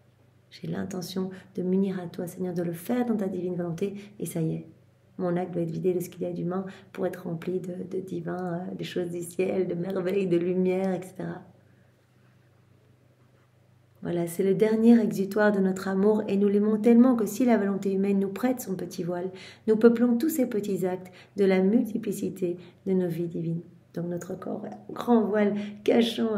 J'ai l'intention de m'unir à toi, Seigneur, de le faire dans ta divine volonté, et ça y est. Mon acte doit être vidé de ce qu'il y a d'humain pour être rempli de divin, des choses du ciel, de merveilles, de lumière, etc. Voilà, c'est le dernier exutoire de notre amour, et nous l'aimons tellement que si la volonté humaine nous prête son petit voile, nous peuplons tous ces petits actes de la multiplicité de nos vies divines. Donc notre corps, grand voile cachant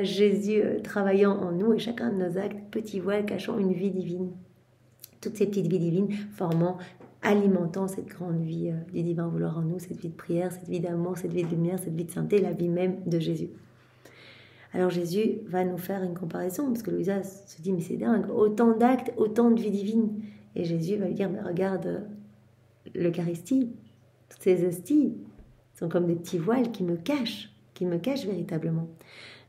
Jésus travaillant en nous, et chacun de nos actes, petit voile cachant une vie divine. Toutes ces petites vies divines alimentant cette grande vie du divin vouloir en nous, cette vie de prière, cette vie d'amour, cette vie de lumière, cette vie de sainteté, la vie même de Jésus. Alors Jésus va nous faire une comparaison, parce que Louisa se dit, mais c'est dingue, autant d'actes, autant de vie divine. Et Jésus va lui dire, mais regarde l'Eucharistie, toutes ces hosties sont comme des petits voiles qui me cachent véritablement.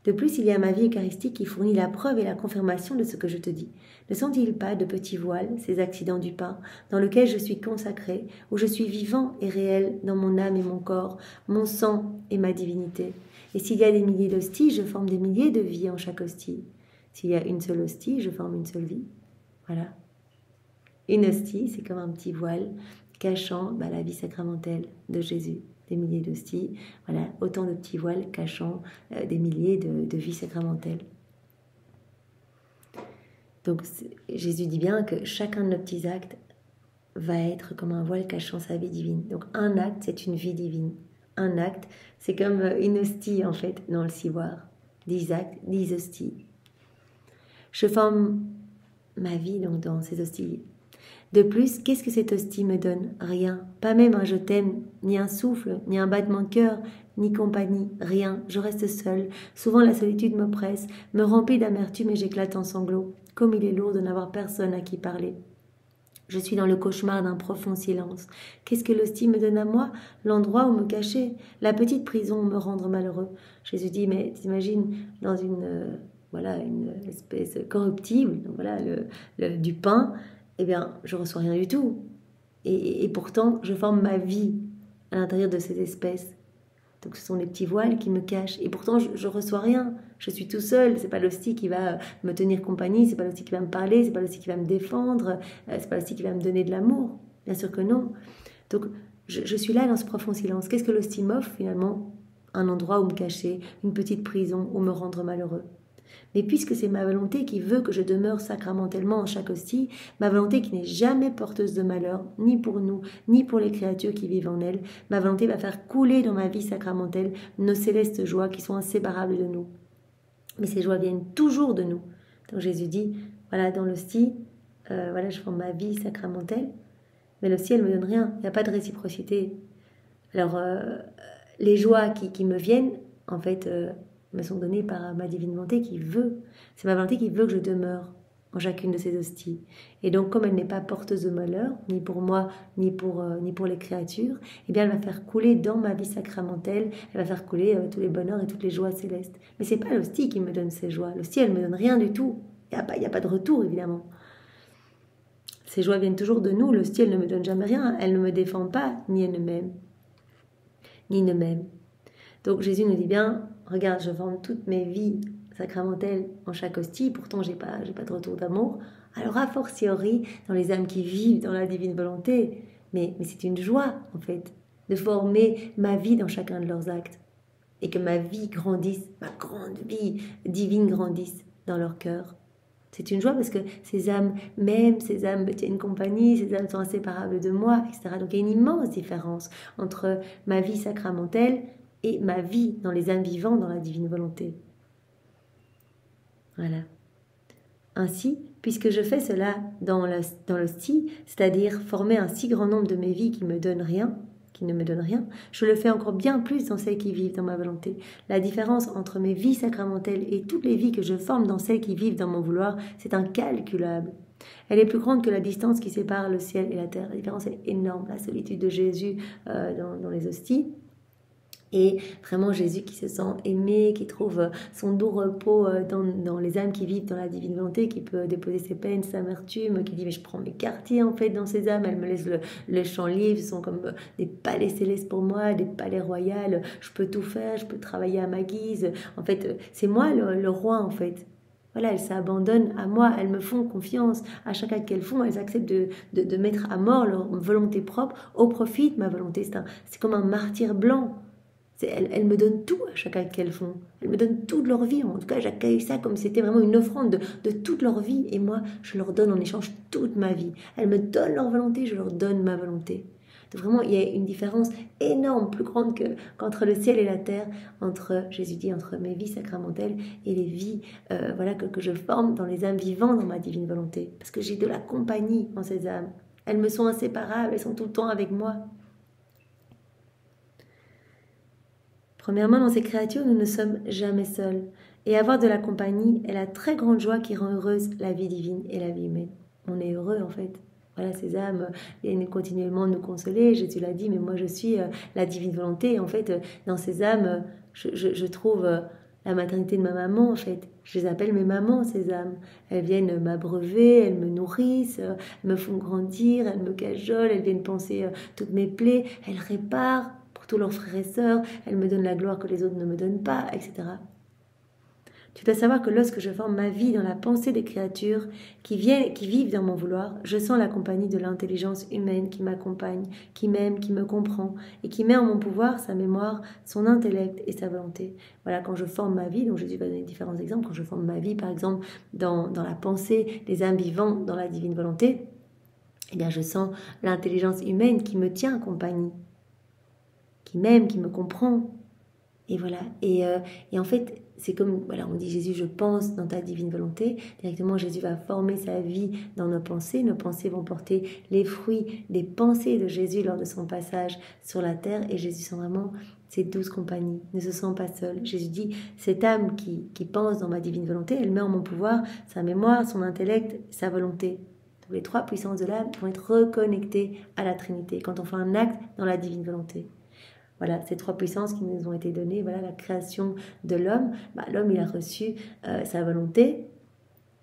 De plus, il y a ma vie eucharistique qui fournit la preuve et la confirmation de ce que je te dis. Ne sont-ils pas de petits voiles, ces accidents du pain, dans lesquels je suis consacré, où je suis vivant et réel dans mon âme et mon corps, mon sang et ma divinité? Et s'il y a des milliers d'hosties, je forme des milliers de vies en chaque hostie. S'il y a une seule hostie, je forme une seule vie. Voilà. Une hostie, c'est comme un petit voile cachant la vie sacramentelle de Jésus. Des milliers d'hosties, voilà, autant de petits voiles cachant des milliers de vies sacramentelles. Donc Jésus dit bien que chacun de nos petits actes va être comme un voile cachant sa vie divine. Donc un acte, c'est une vie divine. Un acte, c'est comme une hostie en fait dans le ciboire. 10 actes, 10 hosties. Je forme ma vie donc dans ces hosties. De plus, qu'est-ce que cette hostie me donne? Rien, pas même un je t'aime, ni un souffle, ni un battement de cœur, ni compagnie, rien, je reste seule. Souvent la solitude m'oppresse, me remplit d'amertume et j'éclate en sanglots. Comme il est lourd de n'avoir personne à qui parler. Je suis dans le cauchemar d'un profond silence. Qu'est-ce que l'hostie me donne à moi? L'endroit où me cacher, la petite prison où me rendre malheureux. Jésus dit, mais t'imagines dans une espèce corruptible, donc voilà, du pain, eh bien, je reçois rien du tout. Et pourtant, je forme ma vie à l'intérieur de ces espèces. Donc ce sont des petits voiles qui me cachent. Et pourtant, je reçois rien. Je suis tout seul. C'est pas l'hostie qui va me tenir compagnie. C'est pas l'hostie qui va me parler. C'est pas l'hostie qui va me défendre. C'est pas l'hostie qui va me donner de l'amour. Bien sûr que non. Donc je suis là dans ce profond silence. Qu'est-ce que l'hostie m'offre finalement? Un endroit où me cacher, une petite prison où me rendre malheureux. Mais puisque c'est ma volonté qui veut que je demeure sacramentellement en chaque hostie, ma volonté qui n'est jamais porteuse de malheur, ni pour nous, ni pour les créatures qui vivent en elle, ma volonté va faire couler dans ma vie sacramentelle nos célestes joies qui sont inséparables de nous. Mais ces joies viennent toujours de nous. Donc Jésus dit, voilà, dans l'hostie, je forme ma vie sacramentelle, mais l'hostie, elle ne me donne rien, il n'y a pas de réciprocité. Alors, les joies qui me viennent, en fait, me sont données par ma divine volonté qui veut. C'est ma volonté qui veut que je demeure en chacune de ces hosties. Et donc, comme elle n'est pas porteuse de malheur, ni pour moi, ni pour les créatures, eh bien, elle va faire couler dans ma vie sacramentelle, elle va faire couler tous les bonheurs et toutes les joies célestes. Mais c'est pas l'hostie qui me donne ces joies. L'hostie, elle me donne rien du tout. Il n'y a pas de retour, évidemment. Ces joies viennent toujours de nous. L'hostie, elle ne me donne jamais rien. Elle ne me défend pas, ni elle ne m'aime. Ni ne m'aime. Donc Jésus nous dit bien, regarde, je forme toutes mes vies sacramentelles en chaque hostie, pourtant j'ai pas de retour d'amour. Alors a fortiori dans les âmes qui vivent dans la divine volonté, mais c'est une joie en fait de former ma vie dans chacun de leurs actes et que ma vie grandisse, ma grande vie divine grandisse dans leur cœur. C'est une joie parce que ces âmes m'aiment, ces âmes me tiennent compagnie, ces âmes sont inséparables de moi, etc. Donc il y a une immense différence entre ma vie sacramentelle et ma vie dans les âmes vivantes, dans la divine volonté. Voilà. Ainsi, puisque je fais cela dans l'hostie, c'est-à-dire former un si grand nombre de mes vies qui ne me donnent rien, je le fais encore bien plus dans celles qui vivent dans ma volonté. La différence entre mes vies sacramentelles et toutes les vies que je forme dans celles qui vivent dans mon vouloir, c'est incalculable. Elle est plus grande que la distance qui sépare le ciel et la terre. La différence est énorme. La solitude de Jésus dans les hosties. Et vraiment Jésus qui se sent aimé, qui trouve son doux repos dans les âmes qui vivent dans la divine volonté, qui peut déposer ses peines, sa amertume, qui dit mais je prends mes quartiers en fait dans ces âmes, elles me laissent le champ libre, ce sont comme des palais célestes pour moi, des palais royaux, je peux tout faire, je peux travailler à ma guise, en fait c'est moi le roi en fait. Voilà, elles s'abandonnent à moi, elles me font confiance. À chaque acte qu'elles font, elles acceptent de mettre à mort leur volonté propre au profit de ma volonté. C'est comme un martyr blanc. Elles me donnent tout à chaque acte qu'elles font. Elles me donnent toute leur vie. En tout cas, j'accueille ça comme si c'était vraiment une offrande de toute leur vie. Et moi, je leur donne en échange toute ma vie. Elles me donnent leur volonté, je leur donne ma volonté. Donc vraiment, il y a une différence énorme, plus grande qu'entre le ciel et la terre, Jésus dit, entre mes vies sacramentelles et les vies que je forme dans les âmes vivantes dans ma divine volonté. Parce que j'ai de la compagnie en ces âmes. Elles me sont inséparables, elles sont tout le temps avec moi. Premièrement, dans ces créatures, nous ne sommes jamais seuls. Et avoir de la compagnie est la très grande joie qui rend heureuse la vie divine et la vie humaine. On est heureux en fait. Voilà, ces âmes viennent continuellement nous consoler. Jésus l'a dit, mais moi je suis la divine volonté. Et en fait, dans ces âmes, je trouve la maternité de ma maman en fait. Je les appelle mes mamans, ces âmes. Elles viennent m'abreuver, elles me nourrissent, elles me font grandir, elles me cajolent, elles viennent penser toutes mes plaies, elles réparent tous leurs frères et sœurs, elles me donnent la gloire que les autres ne me donnent pas, etc. Tu dois savoir que lorsque je forme ma vie dans la pensée des créatures qui vivent dans mon vouloir, je sens la compagnie de l'intelligence humaine qui m'accompagne, qui m'aime, qui me comprend et qui met en mon pouvoir sa mémoire, son intellect et sa volonté. Voilà, quand je forme ma vie, donc Jésus va donner différents exemples, quand je forme ma vie par exemple dans la pensée des âmes vivantes dans la divine volonté, eh bien je sens l'intelligence humaine qui me tient compagnie, qui m'aime, qui me comprend. Et voilà. Et en fait, c'est comme, voilà, on dit Jésus, je pense dans ta divine volonté. Directement, Jésus va former sa vie dans nos pensées. Nos pensées vont porter les fruits des pensées de Jésus lors de son passage sur la terre. Et Jésus sent vraiment ses douces compagnies, ne se sent pas seul. Jésus dit, cette âme qui pense dans ma divine volonté, elle met en mon pouvoir sa mémoire, son intellect, sa volonté. Donc les trois puissances de l'âme vont être reconnectées à la Trinité quand on fait un acte dans la divine volonté. Voilà, ces trois puissances qui nous ont été données, voilà la création de l'homme. L'homme, il a reçu sa volonté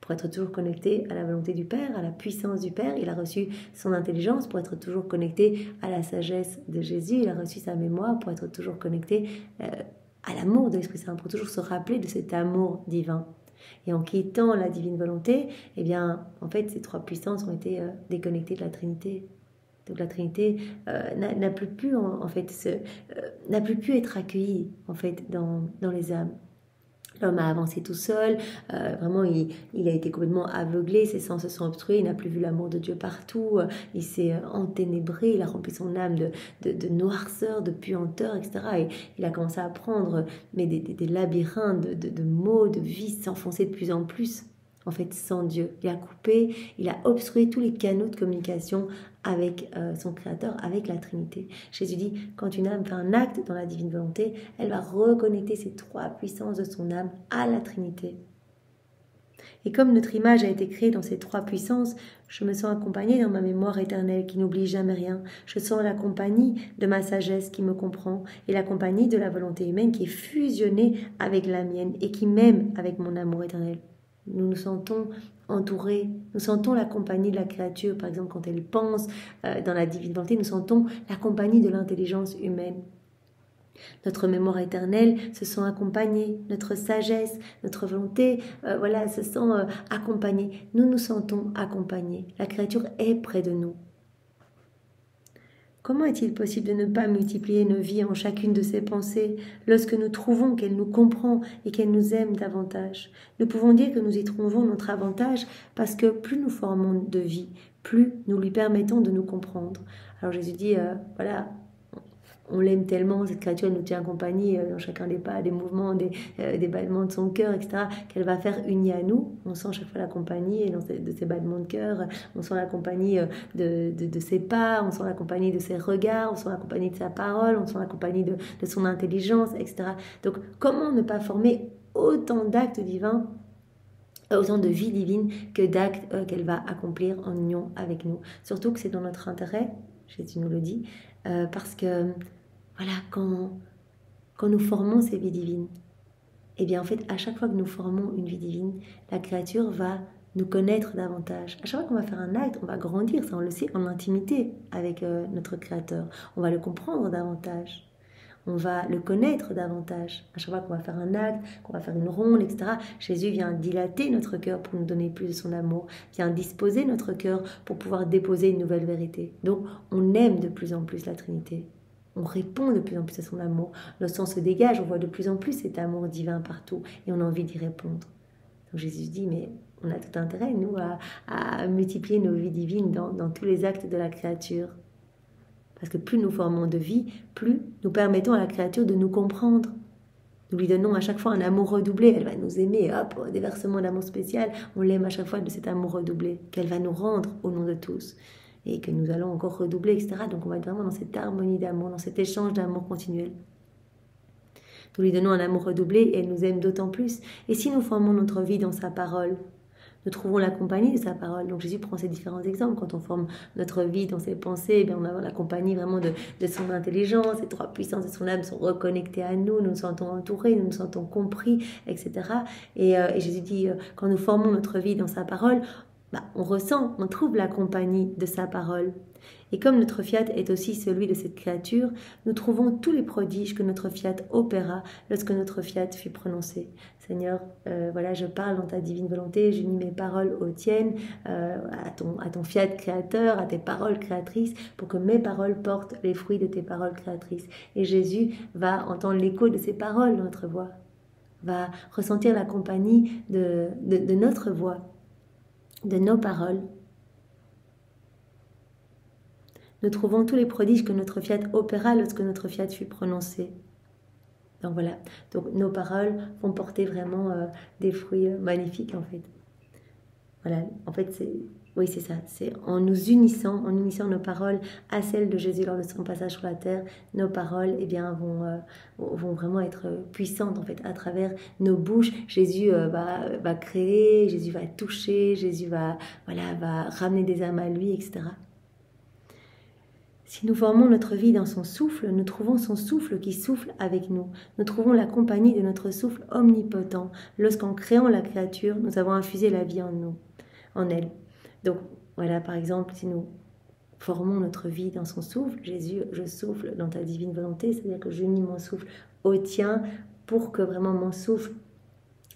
pour être toujours connecté à la volonté du Père, à la puissance du Père. Il a reçu son intelligence pour être toujours connecté à la sagesse de Jésus. Il a reçu sa mémoire pour être toujours connecté à l'amour de l'Esprit Saint, pour toujours se rappeler de cet amour divin. Et en quittant la divine volonté, eh bien, en fait, ces trois puissances ont été déconnectées de la Trinité. Donc la Trinité n'a plus pu n'a plus pu être accueillie en fait dans les âmes. L'homme a avancé tout seul, vraiment il a été complètement aveuglé, ses sens se sont obstrués, il n'a plus vu l'amour de Dieu partout, il s'est enténébré, il a rempli son âme de noirceur, de puanteur, etc. Et il a commencé à prendre des labyrinthes de mots, de vices, s'enfoncer de plus en plus. En fait, sans Dieu. Il a coupé, il a obstrué tous les canaux de communication avec son Créateur, avec la Trinité. Jésus dit, quand une âme fait un acte dans la divine volonté, elle va reconnecter ces trois puissances de son âme à la Trinité. Et comme notre image a été créée dans ces trois puissances, je me sens accompagnée dans ma mémoire éternelle qui n'oublie jamais rien. Je sens la compagnie de ma sagesse qui me comprend et la compagnie de la volonté humaine qui est fusionnée avec la mienne et qui m'aime avec mon amour éternel. Nous nous sentons entourés, nous sentons la compagnie de la créature, par exemple quand elle pense dans la divine volonté, nous sentons la compagnie de l'intelligence humaine. Notre mémoire éternelle se sent accompagnée, notre sagesse, notre volonté, se sent accompagnée. Nous nous sentons accompagnés, la créature est près de nous. Comment est-il possible de ne pas multiplier nos vies en chacune de ses pensées lorsque nous trouvons qu'elle nous comprend et qu'elle nous aime davantage? Nous pouvons dire que nous y trouvons notre avantage parce que plus nous formons de vie, plus nous lui permettons de nous comprendre. Alors Jésus dit, on l'aime tellement, cette créature elle nous tient compagnie dans chacun des pas, des mouvements, des battements de son cœur, etc., qu'elle va faire unie à nous. On sent chaque fois la compagnie de ses battements de cœur, on sent la compagnie de ses pas, on sent la compagnie de ses regards, on sent la compagnie de sa parole, on sent la compagnie de son intelligence, etc. Donc comment ne pas former autant d'actes divins, autant de vie divine que d'actes qu'elle va accomplir en union avec nous. Surtout que c'est dans notre intérêt, Jésus nous le dit, parce que voilà, quand nous formons ces vies divines, eh bien en fait, à chaque fois que nous formons une vie divine, la créature va nous connaître davantage. À chaque fois qu'on va faire un acte, on va grandir, ça on le sait, en intimité avec notre Créateur. On va le comprendre davantage. On va le connaître davantage. À chaque fois qu'on va faire un acte, qu'on va faire une ronde, etc., Jésus vient dilater notre cœur pour nous donner plus de son amour, vient disposer notre cœur pour pouvoir déposer une nouvelle vérité. Donc, on aime de plus en plus la Trinité. On répond de plus en plus à son amour. Le sang se dégage, on voit de plus en plus cet amour divin partout et on a envie d'y répondre. Donc Jésus dit, mais on a tout intérêt, nous, à multiplier nos vies divines dans tous les actes de la créature. Parce que plus nous formons de vie, plus nous permettons à la créature de nous comprendre. Nous lui donnons à chaque fois un amour redoublé. Elle va nous aimer, hop, des versements d'amour spécial. On l'aime à chaque fois de cet amour redoublé qu'elle va nous rendre au nom de tous. Et que nous allons encore redoubler, etc. Donc on va être vraiment dans cette harmonie d'amour, dans cet échange d'amour continuel. Nous lui donnons un amour redoublé et elle nous aime d'autant plus. Et si nous formons notre vie dans sa parole, nous trouvons la compagnie de sa parole. Donc Jésus prend ces différents exemples. Quand on forme notre vie dans ses pensées, eh bien, on a la compagnie vraiment de son intelligence. Les trois puissances de son âme sont reconnectées à nous. Nous nous sentons entourés, nous nous sentons compris, etc. Et Jésus dit, quand nous formons notre vie dans sa parole, on ressent, on trouve la compagnie de sa parole. Et comme notre fiat est aussi celui de cette créature, nous trouvons tous les prodiges que notre fiat opéra lorsque notre fiat fut prononcé. Seigneur, je parle dans ta divine volonté, j'unis mes paroles aux tiennes, à ton fiat créateur, à tes paroles créatrices, pour que mes paroles portent les fruits de tes paroles créatrices. Et Jésus va entendre l'écho de ses paroles dans notre voix, va ressentir la compagnie de notre voix, de nos paroles. Nous trouvons tous les prodiges que notre fiat opéra lorsque notre fiat fut prononcé. Donc voilà, donc nos paroles vont porter vraiment des fruits magnifiques en fait. Voilà, en fait, oui, c'est ça. C'est en unissant nos paroles à celles de Jésus lors de son passage sur la terre, nos paroles, eh bien, vont vraiment être puissantes, en fait, à travers nos bouches. Jésus va créer, Jésus va toucher, Jésus va ramener des âmes à lui, etc. Si nous formons notre vie dans son souffle, nous trouvons son souffle qui souffle avec nous. Nous trouvons la compagnie de notre souffle omnipotent. Lorsqu'en créant la créature, nous avons infusé la vie en nous, en elle. Donc voilà, par exemple, si nous formons notre vie dans son souffle, Jésus, je souffle dans ta divine volonté, c'est-à-dire que j'unis mon souffle au tien pour que vraiment mon souffle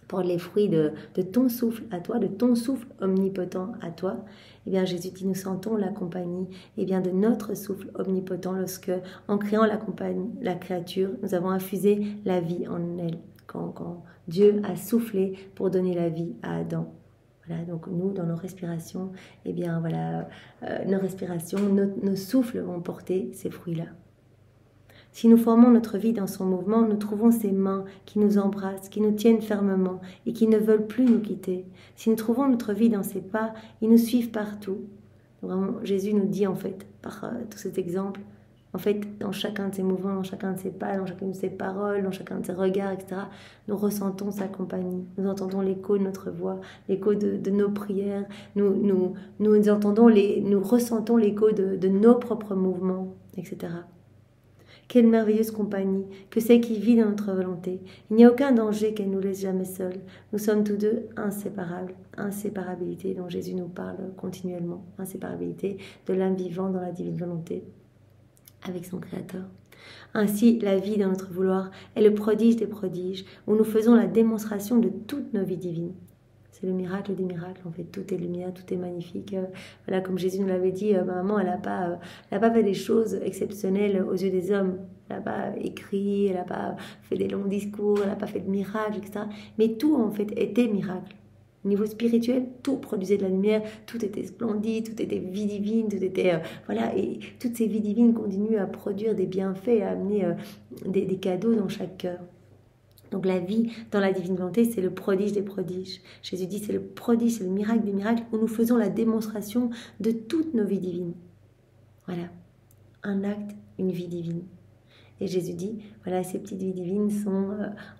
porte les fruits de ton souffle à toi, de ton souffle omnipotent à toi. Eh bien, Jésus dit, nous sentons la compagnie de notre souffle omnipotent lorsque, en créant la créature, nous avons infusé la vie en elle. Quand Dieu a soufflé pour donner la vie à Adam. Voilà, donc nous, dans nos respirations, eh bien voilà, nos respirations, nos souffles vont porter ces fruits-là. Si nous formons notre vie dans son mouvement, nous trouvons ses mains qui nous embrassent, qui nous tiennent fermement et qui ne veulent plus nous quitter. Si nous trouvons notre vie dans ses pas, ils nous suivent partout. Vraiment, Jésus nous dit en fait, par tout cet exemple, en fait, dans chacun de ses mouvements, dans chacun de ses pas, dans chacune de ses paroles, dans chacun de ses regards, etc., nous ressentons sa compagnie. Nous entendons l'écho de notre voix, l'écho de nos prières. Nous ressentons l'écho de nos propres mouvements, etc. Quelle merveilleuse compagnie que c'est qui vit dans notre volonté. Il n'y a aucun danger qu'elle nous laisse jamais seuls. Nous sommes tous deux inséparables. Inséparabilité dont Jésus nous parle continuellement. Inséparabilité de l'âme vivante dans la divine volonté avec son Créateur. Ainsi, la vie dans notre vouloir est le prodige des prodiges, où nous faisons la démonstration de toutes nos vies divines. C'est le miracle des miracles, en fait. Tout est lumière, tout est magnifique. Voilà, comme Jésus nous l'avait dit, maman, elle n'a pas fait des choses exceptionnelles aux yeux des hommes. Elle n'a pas écrit, elle n'a pas fait des longs discours, elle n'a pas fait de miracles, etc. Mais tout, en fait, était miracle. Au niveau spirituel, tout produisait de la lumière, tout était splendide, tout était vie divine, tout était... voilà, et toutes ces vies divines continuent à produire des bienfaits, à amener des cadeaux dans chaque cœur. Donc la vie dans la divine volonté, c'est le prodige des prodiges. Jésus dit, c'est le prodige, c'est le miracle des miracles où nous faisons la démonstration de toutes nos vies divines. Voilà, un acte, une vie divine. Et Jésus dit, voilà, ces petites vies divines sont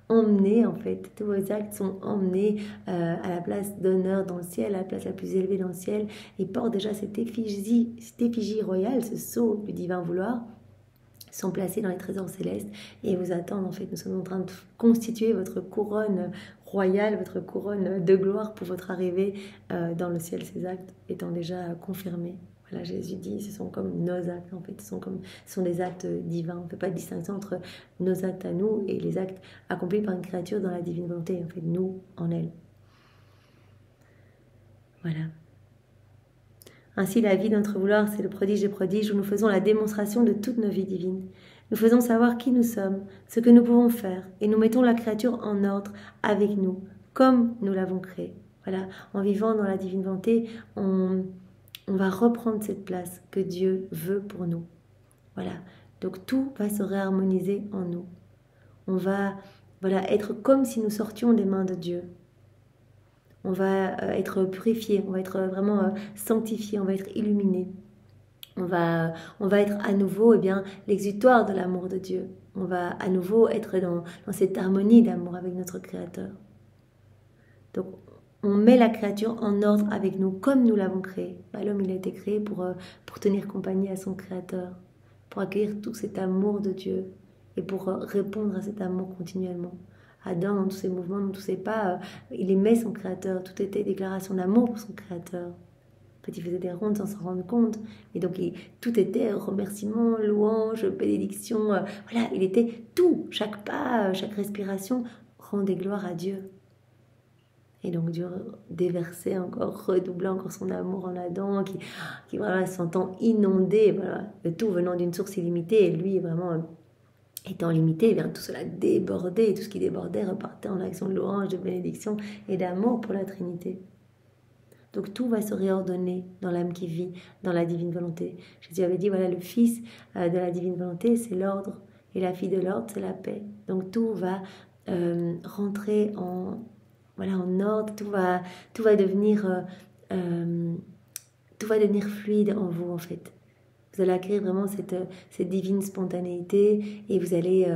emmenées, en fait, tous vos actes sont emmenés à la place d'honneur dans le ciel, à la place la plus élevée dans le ciel, et portent déjà cette effigie royale, ce sceau du divin vouloir, sont placés dans les trésors célestes et vous attendent. En fait, nous sommes en train de constituer votre couronne royale, votre couronne de gloire pour votre arrivée dans le ciel, ces actes étant déjà confirmés. Voilà, Jésus dit, ce sont comme nos actes, en fait, ce sont des actes divins. On ne fait pas de distinction entre nos actes à nous et les actes accomplis par une créature dans la divine volonté, en fait, nous en elle. Voilà. Ainsi, la vie de notre vouloir, c'est le prodige des prodiges où nous faisons la démonstration de toutes nos vies divines. Nous faisons savoir qui nous sommes, ce que nous pouvons faire, et nous mettons la créature en ordre avec nous, comme nous l'avons créée. Voilà, en vivant dans la divine volonté, on va reprendre cette place que Dieu veut pour nous. Voilà, donc tout va se réharmoniser en nous. On va être comme si nous sortions des mains de Dieu. On va être purifié, on va être vraiment sanctifié, on va être illuminé. On va être à nouveau l'exutoire de l'amour de Dieu. On va à nouveau être dans cette harmonie d'amour avec notre Créateur. Donc, on met la créature en ordre avec nous, comme nous l'avons créé. L'homme, il a été créé pour tenir compagnie à son Créateur, pour accueillir tout cet amour de Dieu et pour répondre à cet amour continuellement. Adam, dans tous ses mouvements, dans tous ses pas, il aimait son Créateur. Tout était déclaration d'amour pour son Créateur. En fait, il faisait des rondes sans s'en rendre compte. Et donc, tout était remerciement, louange, bénédiction. Voilà, il était tout. Chaque pas, chaque respiration rendait gloire à Dieu. Et donc, Dieu déversait encore, redoublait encore son amour en Adam, qui voilà, s'entend inondé, voilà, le tout venant d'une source illimitée. Et lui, vraiment... étant limité, tout cela débordait, et tout ce qui débordait repartait en action de louange, de bénédiction et d'amour pour la Trinité. Donc tout va se réordonner dans l'âme qui vit dans la divine volonté. Jésus avait dit, voilà, le Fils de la divine volonté, c'est l'ordre Et la fille de l'ordre, c'est la paix. Donc tout va rentrer en ordre, tout va devenir fluide en vous en fait. Vous allez acquérir vraiment cette divine spontanéité et vous allez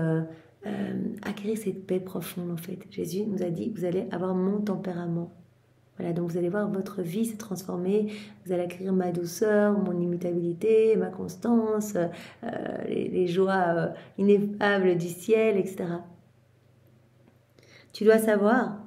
acquérir cette paix profonde en fait. Jésus nous a dit, vous allez avoir mon tempérament. Voilà, donc vous allez voir votre vie se transformer, vous allez acquérir ma douceur, mon immutabilité, ma constance, les joies ineffables du ciel, etc. Tu dois savoir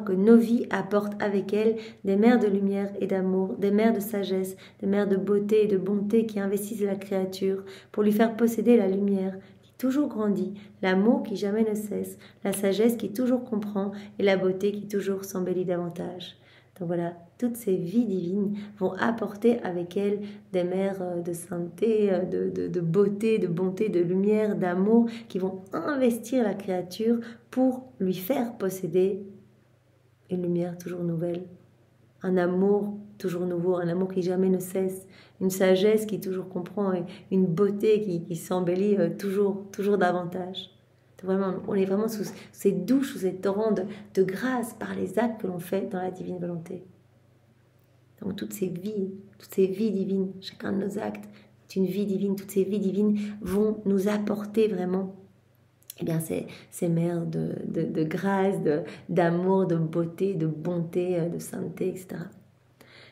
que nos vies apportent avec elles des mers de lumière et d'amour, des mers de sagesse, des mers de beauté et de bonté qui investissent la créature pour lui faire posséder la lumière qui toujours grandit, l'amour qui jamais ne cesse, la sagesse qui toujours comprend et la beauté qui toujours s'embellit davantage. Donc voilà, toutes ces vies divines vont apporter avec elles des mers de sainteté, de beauté, de bonté, de lumière, d'amour, qui vont investir la créature pour lui faire posséder une lumière toujours nouvelle, un amour toujours nouveau, un amour qui jamais ne cesse, une sagesse qui toujours comprend et une beauté qui s'embellit toujours davantage. Vraiment, on est vraiment sous ces douches, sous ces torrents de grâce par les actes que l'on fait dans la divine volonté. Donc toutes ces vies divines, chacun de nos actes est une vie divine, toutes ces vies divines vont nous apporter vraiment ces mers de grâce, d'amour, de beauté, de bonté, de sainteté, etc.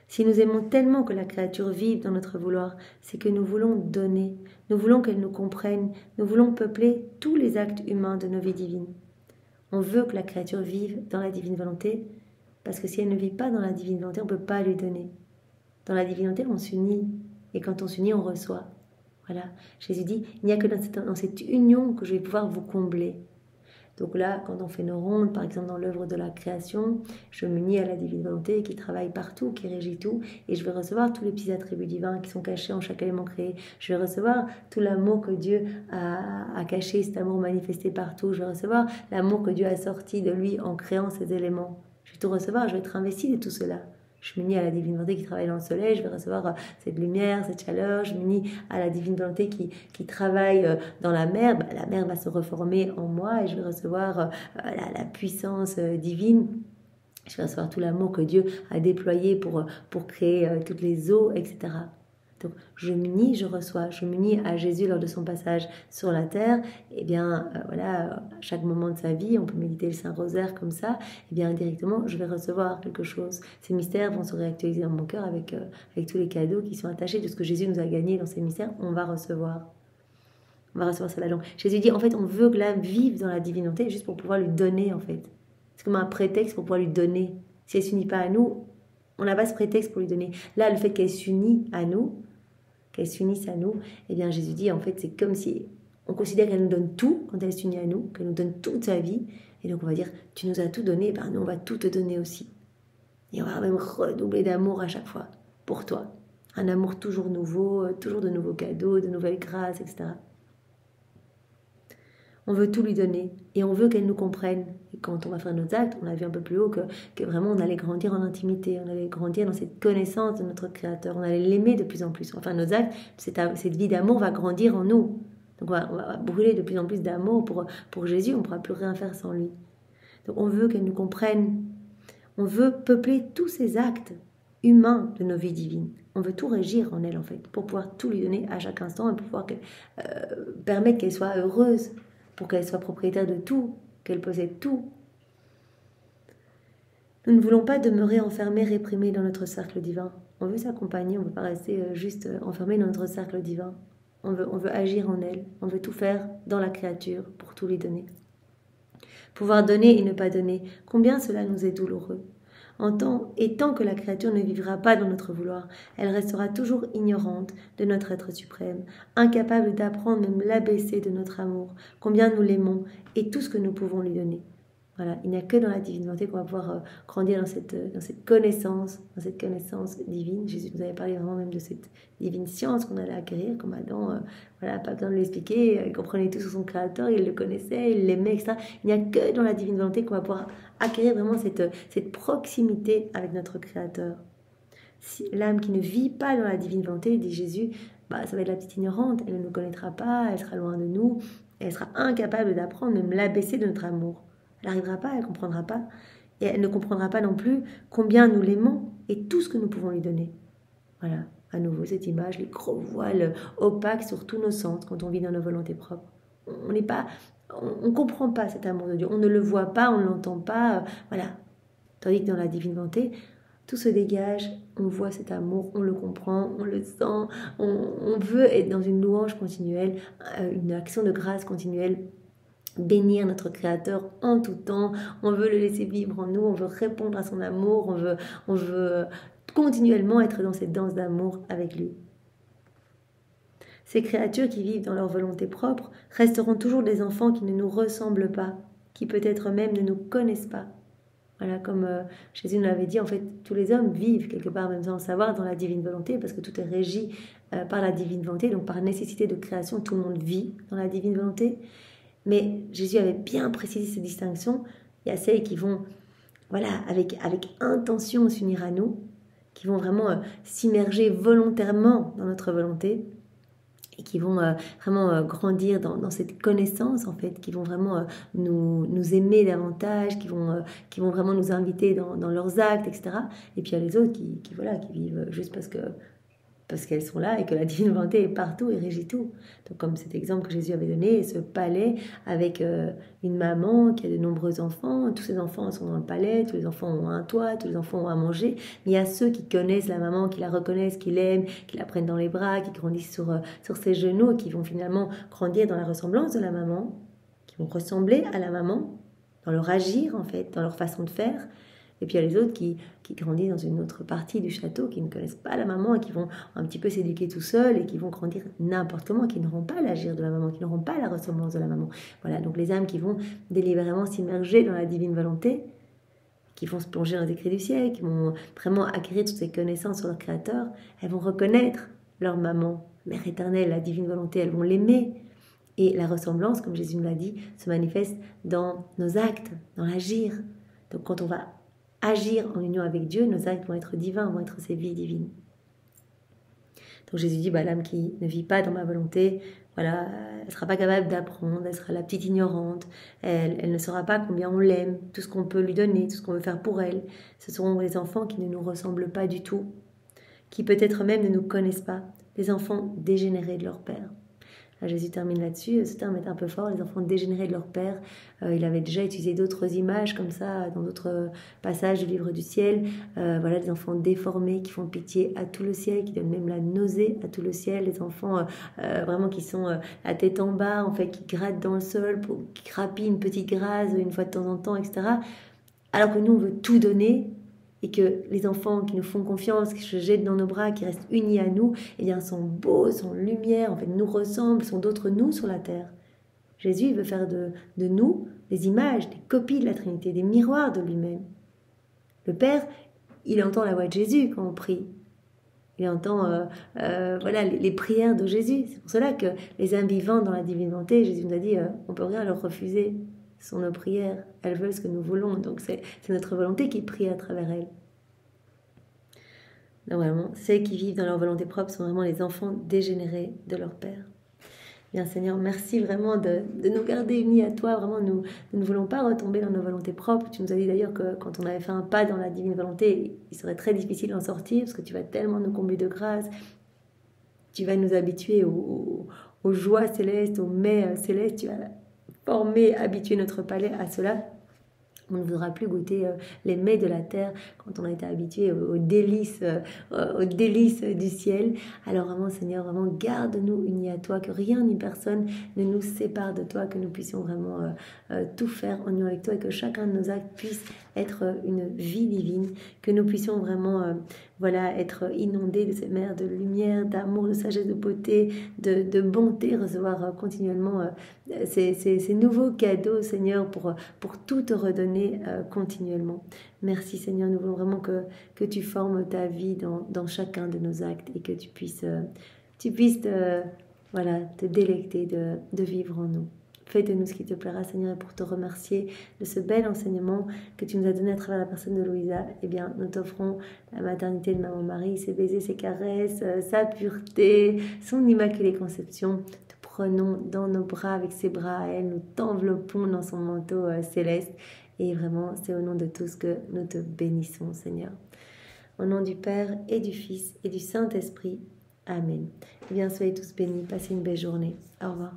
Si nous aimons tellement que la créature vive dans notre vouloir, c'est que nous voulons donner, nous voulons qu'elle nous comprenne, nous voulons peupler tous les actes humains de nos vies divines. On veut que la créature vive dans la divine volonté, parce que si elle ne vit pas dans la divine volonté, on ne peut pas lui donner. Dans la divine volonté, on s'unit, et quand on s'unit, on reçoit. Voilà, Jésus dit, il n'y a que dans cette union que je vais pouvoir vous combler. Donc là, quand on fait nos rondes, par exemple dans l'œuvre de la création, je m'unis à la divine volonté qui travaille partout, qui régit tout, et je vais recevoir tous les petits attributs divins qui sont cachés en chaque élément créé. Je vais recevoir tout l'amour que Dieu a caché, cet amour manifesté partout. Je vais recevoir l'amour que Dieu a sorti de lui en créant ces éléments. Je vais tout recevoir, je vais être investi de tout cela. Je m'unis à la divine volonté qui travaille dans le soleil, je vais recevoir cette lumière, cette chaleur. Je m'unis à la divine volonté qui travaille dans la mer. La mer va se reformer en moi et je vais recevoir la puissance divine. Je vais recevoir tout l'amour que Dieu a déployé pour créer toutes les eaux, etc. Donc, je m'unis, je reçois, je m'unis à Jésus lors de son passage sur la terre. Et bien, à chaque moment de sa vie, on peut méditer le Saint-Rosaire comme ça. Et bien, indirectement, je vais recevoir quelque chose. Ces mystères vont se réactualiser dans mon cœur avec tous les cadeaux qui sont attachés de ce que Jésus nous a gagné dans ces mystères. On va recevoir cela. Donc, Jésus dit, en fait, on veut que l'âme vive dans la divinité juste pour pouvoir lui donner, en fait. C'est comme un prétexte pour pouvoir lui donner. Si elle ne s'unit pas à nous, on n'a pas ce prétexte pour lui donner. Là, le fait qu'elle s'unit à nous, qu'elle s'unisse à nous, eh bien Jésus dit en fait c'est comme si on considère qu'elle nous donne tout quand elle s'unit à nous, qu'elle nous donne toute sa vie, et donc on va dire tu nous as tout donné, ben nous on va tout te donner aussi. Et on va même redoubler d'amour à chaque fois pour toi. Un amour toujours nouveau, toujours de nouveaux cadeaux, de nouvelles grâces, etc. On veut tout lui donner et on veut qu'elle nous comprenne. Et quand on va faire nos actes, on a vu un peu plus haut que vraiment on allait grandir en intimité, on allait grandir dans cette connaissance de notre Créateur, on allait l'aimer de plus en plus. Enfin, nos actes, cette vie d'amour va grandir en nous. Donc on va brûler de plus en plus d'amour pour Jésus, on ne pourra plus rien faire sans lui. Donc on veut qu'elle nous comprenne. On veut peupler tous ces actes humains de nos vies divines. On veut tout régir en elle en fait, pour pouvoir tout lui donner à chaque instant et pour pouvoir permettre qu'elle soit heureuse, pour qu'elle soit propriétaire de tout, qu'elle possède tout. Nous ne voulons pas demeurer enfermés, réprimés dans notre cercle divin. On veut s'accompagner, on ne veut pas rester juste enfermés dans notre cercle divin. On veut agir en elle, on veut tout faire dans la créature pour tout lui donner. Pouvoir donner et ne pas donner, combien cela nous est douloureux. Et tant que la créature ne vivra pas dans notre vouloir, elle restera toujours ignorante de notre être suprême, incapable d'apprendre même l'ABC de notre amour, combien nous l'aimons et tout ce que nous pouvons lui donner. Voilà, il n'y a que dans la divine volonté qu'on va pouvoir grandir dans cette connaissance divine. Jésus nous avait parlé vraiment même de cette divine science qu'on allait acquérir, comme Adam, pas besoin de l'expliquer, il comprenait tout sur son Créateur, il le connaissait, il l'aimait, etc. Il n'y a que dans la divine volonté qu'on va pouvoir acquérir vraiment cette proximité avec notre Créateur. Si l'âme qui ne vit pas dans la divine volonté, dit Jésus, bah, ça va être la petite ignorante, elle ne nous connaîtra pas, elle sera loin de nous, elle sera incapable d'apprendre, même l'aBC de notre amour. Elle n'arrivera pas, elle ne comprendra pas. Et elle ne comprendra pas non plus combien nous l'aimons et tout ce que nous pouvons lui donner. Voilà, à nouveau cette image, les gros voiles opaques sur tous nos sens quand on vit dans nos volontés propres. On n'est pas, on ne comprend pas cet amour de Dieu, on ne le voit pas, on ne l'entend pas, voilà. Tandis que dans la divine volonté, tout se dégage, on voit cet amour, on le comprend, on le sent, on veut être dans une louange continuelle, une action de grâce continuelle, bénir notre Créateur en tout temps, on veut le laisser vivre en nous, on veut répondre à son amour, on veut continuellement être dans cette danse d'amour avec lui. Ces créatures qui vivent dans leur volonté propre resteront toujours des enfants qui ne nous ressemblent pas, qui peut-être même ne nous connaissent pas. Voilà, comme Jésus nous l'avait dit, en fait, tous les hommes vivent quelque part, même sans le savoir, dans la divine volonté, parce que tout est régi par la divine volonté, donc par nécessité de création, tout le monde vit dans la divine volonté. Mais Jésus avait bien précisé ces distinctions. Il y a celles qui vont, voilà, avec intention s'unir à nous, qui vont vraiment s'immerger volontairement dans notre volonté, et qui vont vraiment grandir dans cette connaissance, en fait, qui vont vraiment nous aimer davantage, qui vont vraiment nous inviter dans leurs actes, etc. Et puis il y a les autres qui vivent juste parce qu'elles sont là et que la divine volonté est partout et régit tout. Donc comme cet exemple que Jésus avait donné, ce palais avec une maman qui a de nombreux enfants, tous ces enfants sont dans le palais, tous les enfants ont un toit, tous les enfants ont à manger, mais il y a ceux qui connaissent la maman, qui la reconnaissent, qui l'aiment, qui la prennent dans les bras, qui grandissent sur ses genoux et qui vont finalement grandir dans la ressemblance de la maman, qui vont ressembler à la maman, dans leur agir en fait, dans leur façon de faire. Et puis il y a les autres qui grandissent dans une autre partie du château, qui ne connaissent pas la maman et qui vont un petit peu s'éduquer tout seuls et qui vont grandir n'importe comment, qui n'auront pas l'agir de la maman, qui n'auront pas la ressemblance de la maman. Voilà, donc les âmes qui vont délibérément s'immerger dans la divine volonté, qui vont se plonger dans les écrits du ciel, qui vont vraiment acquérir toutes ces connaissances sur leur Créateur, elles vont reconnaître leur maman, Mère éternelle, la divine volonté, elles vont l'aimer. Et la ressemblance, comme Jésus nous l'a dit, se manifeste dans nos actes, dans l'agir. Donc quand on va agir en union avec Dieu, nos actes vont être divins, vont être ces vies divines. Donc Jésus dit, l'âme qui ne vit pas dans ma volonté, voilà, elle ne sera pas capable d'apprendre, elle sera la petite ignorante, elle ne saura pas combien on l'aime, tout ce qu'on peut lui donner, tout ce qu'on veut faire pour elle. Ce seront des enfants qui ne nous ressemblent pas du tout, qui peut-être même ne nous connaissent pas, des enfants dégénérés de leur père. Jésus termine là-dessus, ce terme est un peu fort, les enfants dégénérés de leur père. Il avait déjà utilisé d'autres images comme ça dans d'autres passages du livre du ciel. Voilà, des enfants déformés qui font pitié à tout le ciel, qui donnent même la nausée à tout le ciel. Les enfants vraiment qui sont la tête en bas, en fait, qui grattent dans le sol, qui crapillent une petite grâce une fois de temps en temps, etc. Alors que nous, on veut tout donner. Et que les enfants qui nous font confiance, qui se jettent dans nos bras, qui restent unis à nous, eh bien, sont beaux, sont lumière, en fait, nous ressemblent, sont d'autres nous sur la terre. Jésus il veut faire de nous des images, des copies de la Trinité, des miroirs de lui-même. Le Père, il entend la voix de Jésus quand on prie. Il entend voilà, les prières de Jésus. C'est pour cela que les âmes vivantes dans la divine volonté, Jésus nous a dit, on ne peut rien leur refuser. Ce sont nos prières, elles veulent ce que nous voulons, donc c'est notre volonté qui prie à travers elles. Donc vraiment, celles qui vivent dans leur volonté propre sont vraiment les enfants dégénérés de leur Père. Bien Seigneur, merci vraiment de nous garder unis à toi, vraiment nous ne voulons pas retomber dans nos volontés propres. Tu nous as dit d'ailleurs que quand on avait fait un pas dans la divine volonté, il serait très difficile d'en sortir parce que tu vas tellement nous combler de grâce, tu vas nous habituer aux joies célestes, aux mets célestes, tu vas former, habituer notre palais à cela. On ne voudra plus goûter les mets de la terre quand on a été habitué aux délices du ciel. Alors vraiment, Seigneur, vraiment garde-nous unis à toi, que rien ni personne ne nous sépare de toi, que nous puissions vraiment tout faire en union avec toi et que chacun de nos actes puisse être une vie divine, que nous puissions vraiment être inondés de cette mer de lumière, d'amour, de sagesse, de beauté, de bonté, recevoir continuellement ces nouveaux cadeaux, Seigneur, pour tout te redonner continuellement. Merci Seigneur, nous voulons vraiment que tu formes ta vie dans chacun de nos actes et que tu puisses te délecter de vivre en nous. Fais de nous ce qui te plaira, Seigneur, et pour te remercier de ce bel enseignement que tu nous as donné à travers la personne de Louisa. Eh bien, nous t'offrons la maternité de Maman Marie, ses baisers, ses caresses, sa pureté, son immaculée conception. Te prenons dans nos bras avec ses bras à elle, nous t'enveloppons dans son manteau céleste. Et vraiment, c'est au nom de tous que nous te bénissons, Seigneur. Au nom du Père et du Fils et du Saint-Esprit. Amen. Eh bien, soyez tous bénis. Passez une belle journée. Au revoir.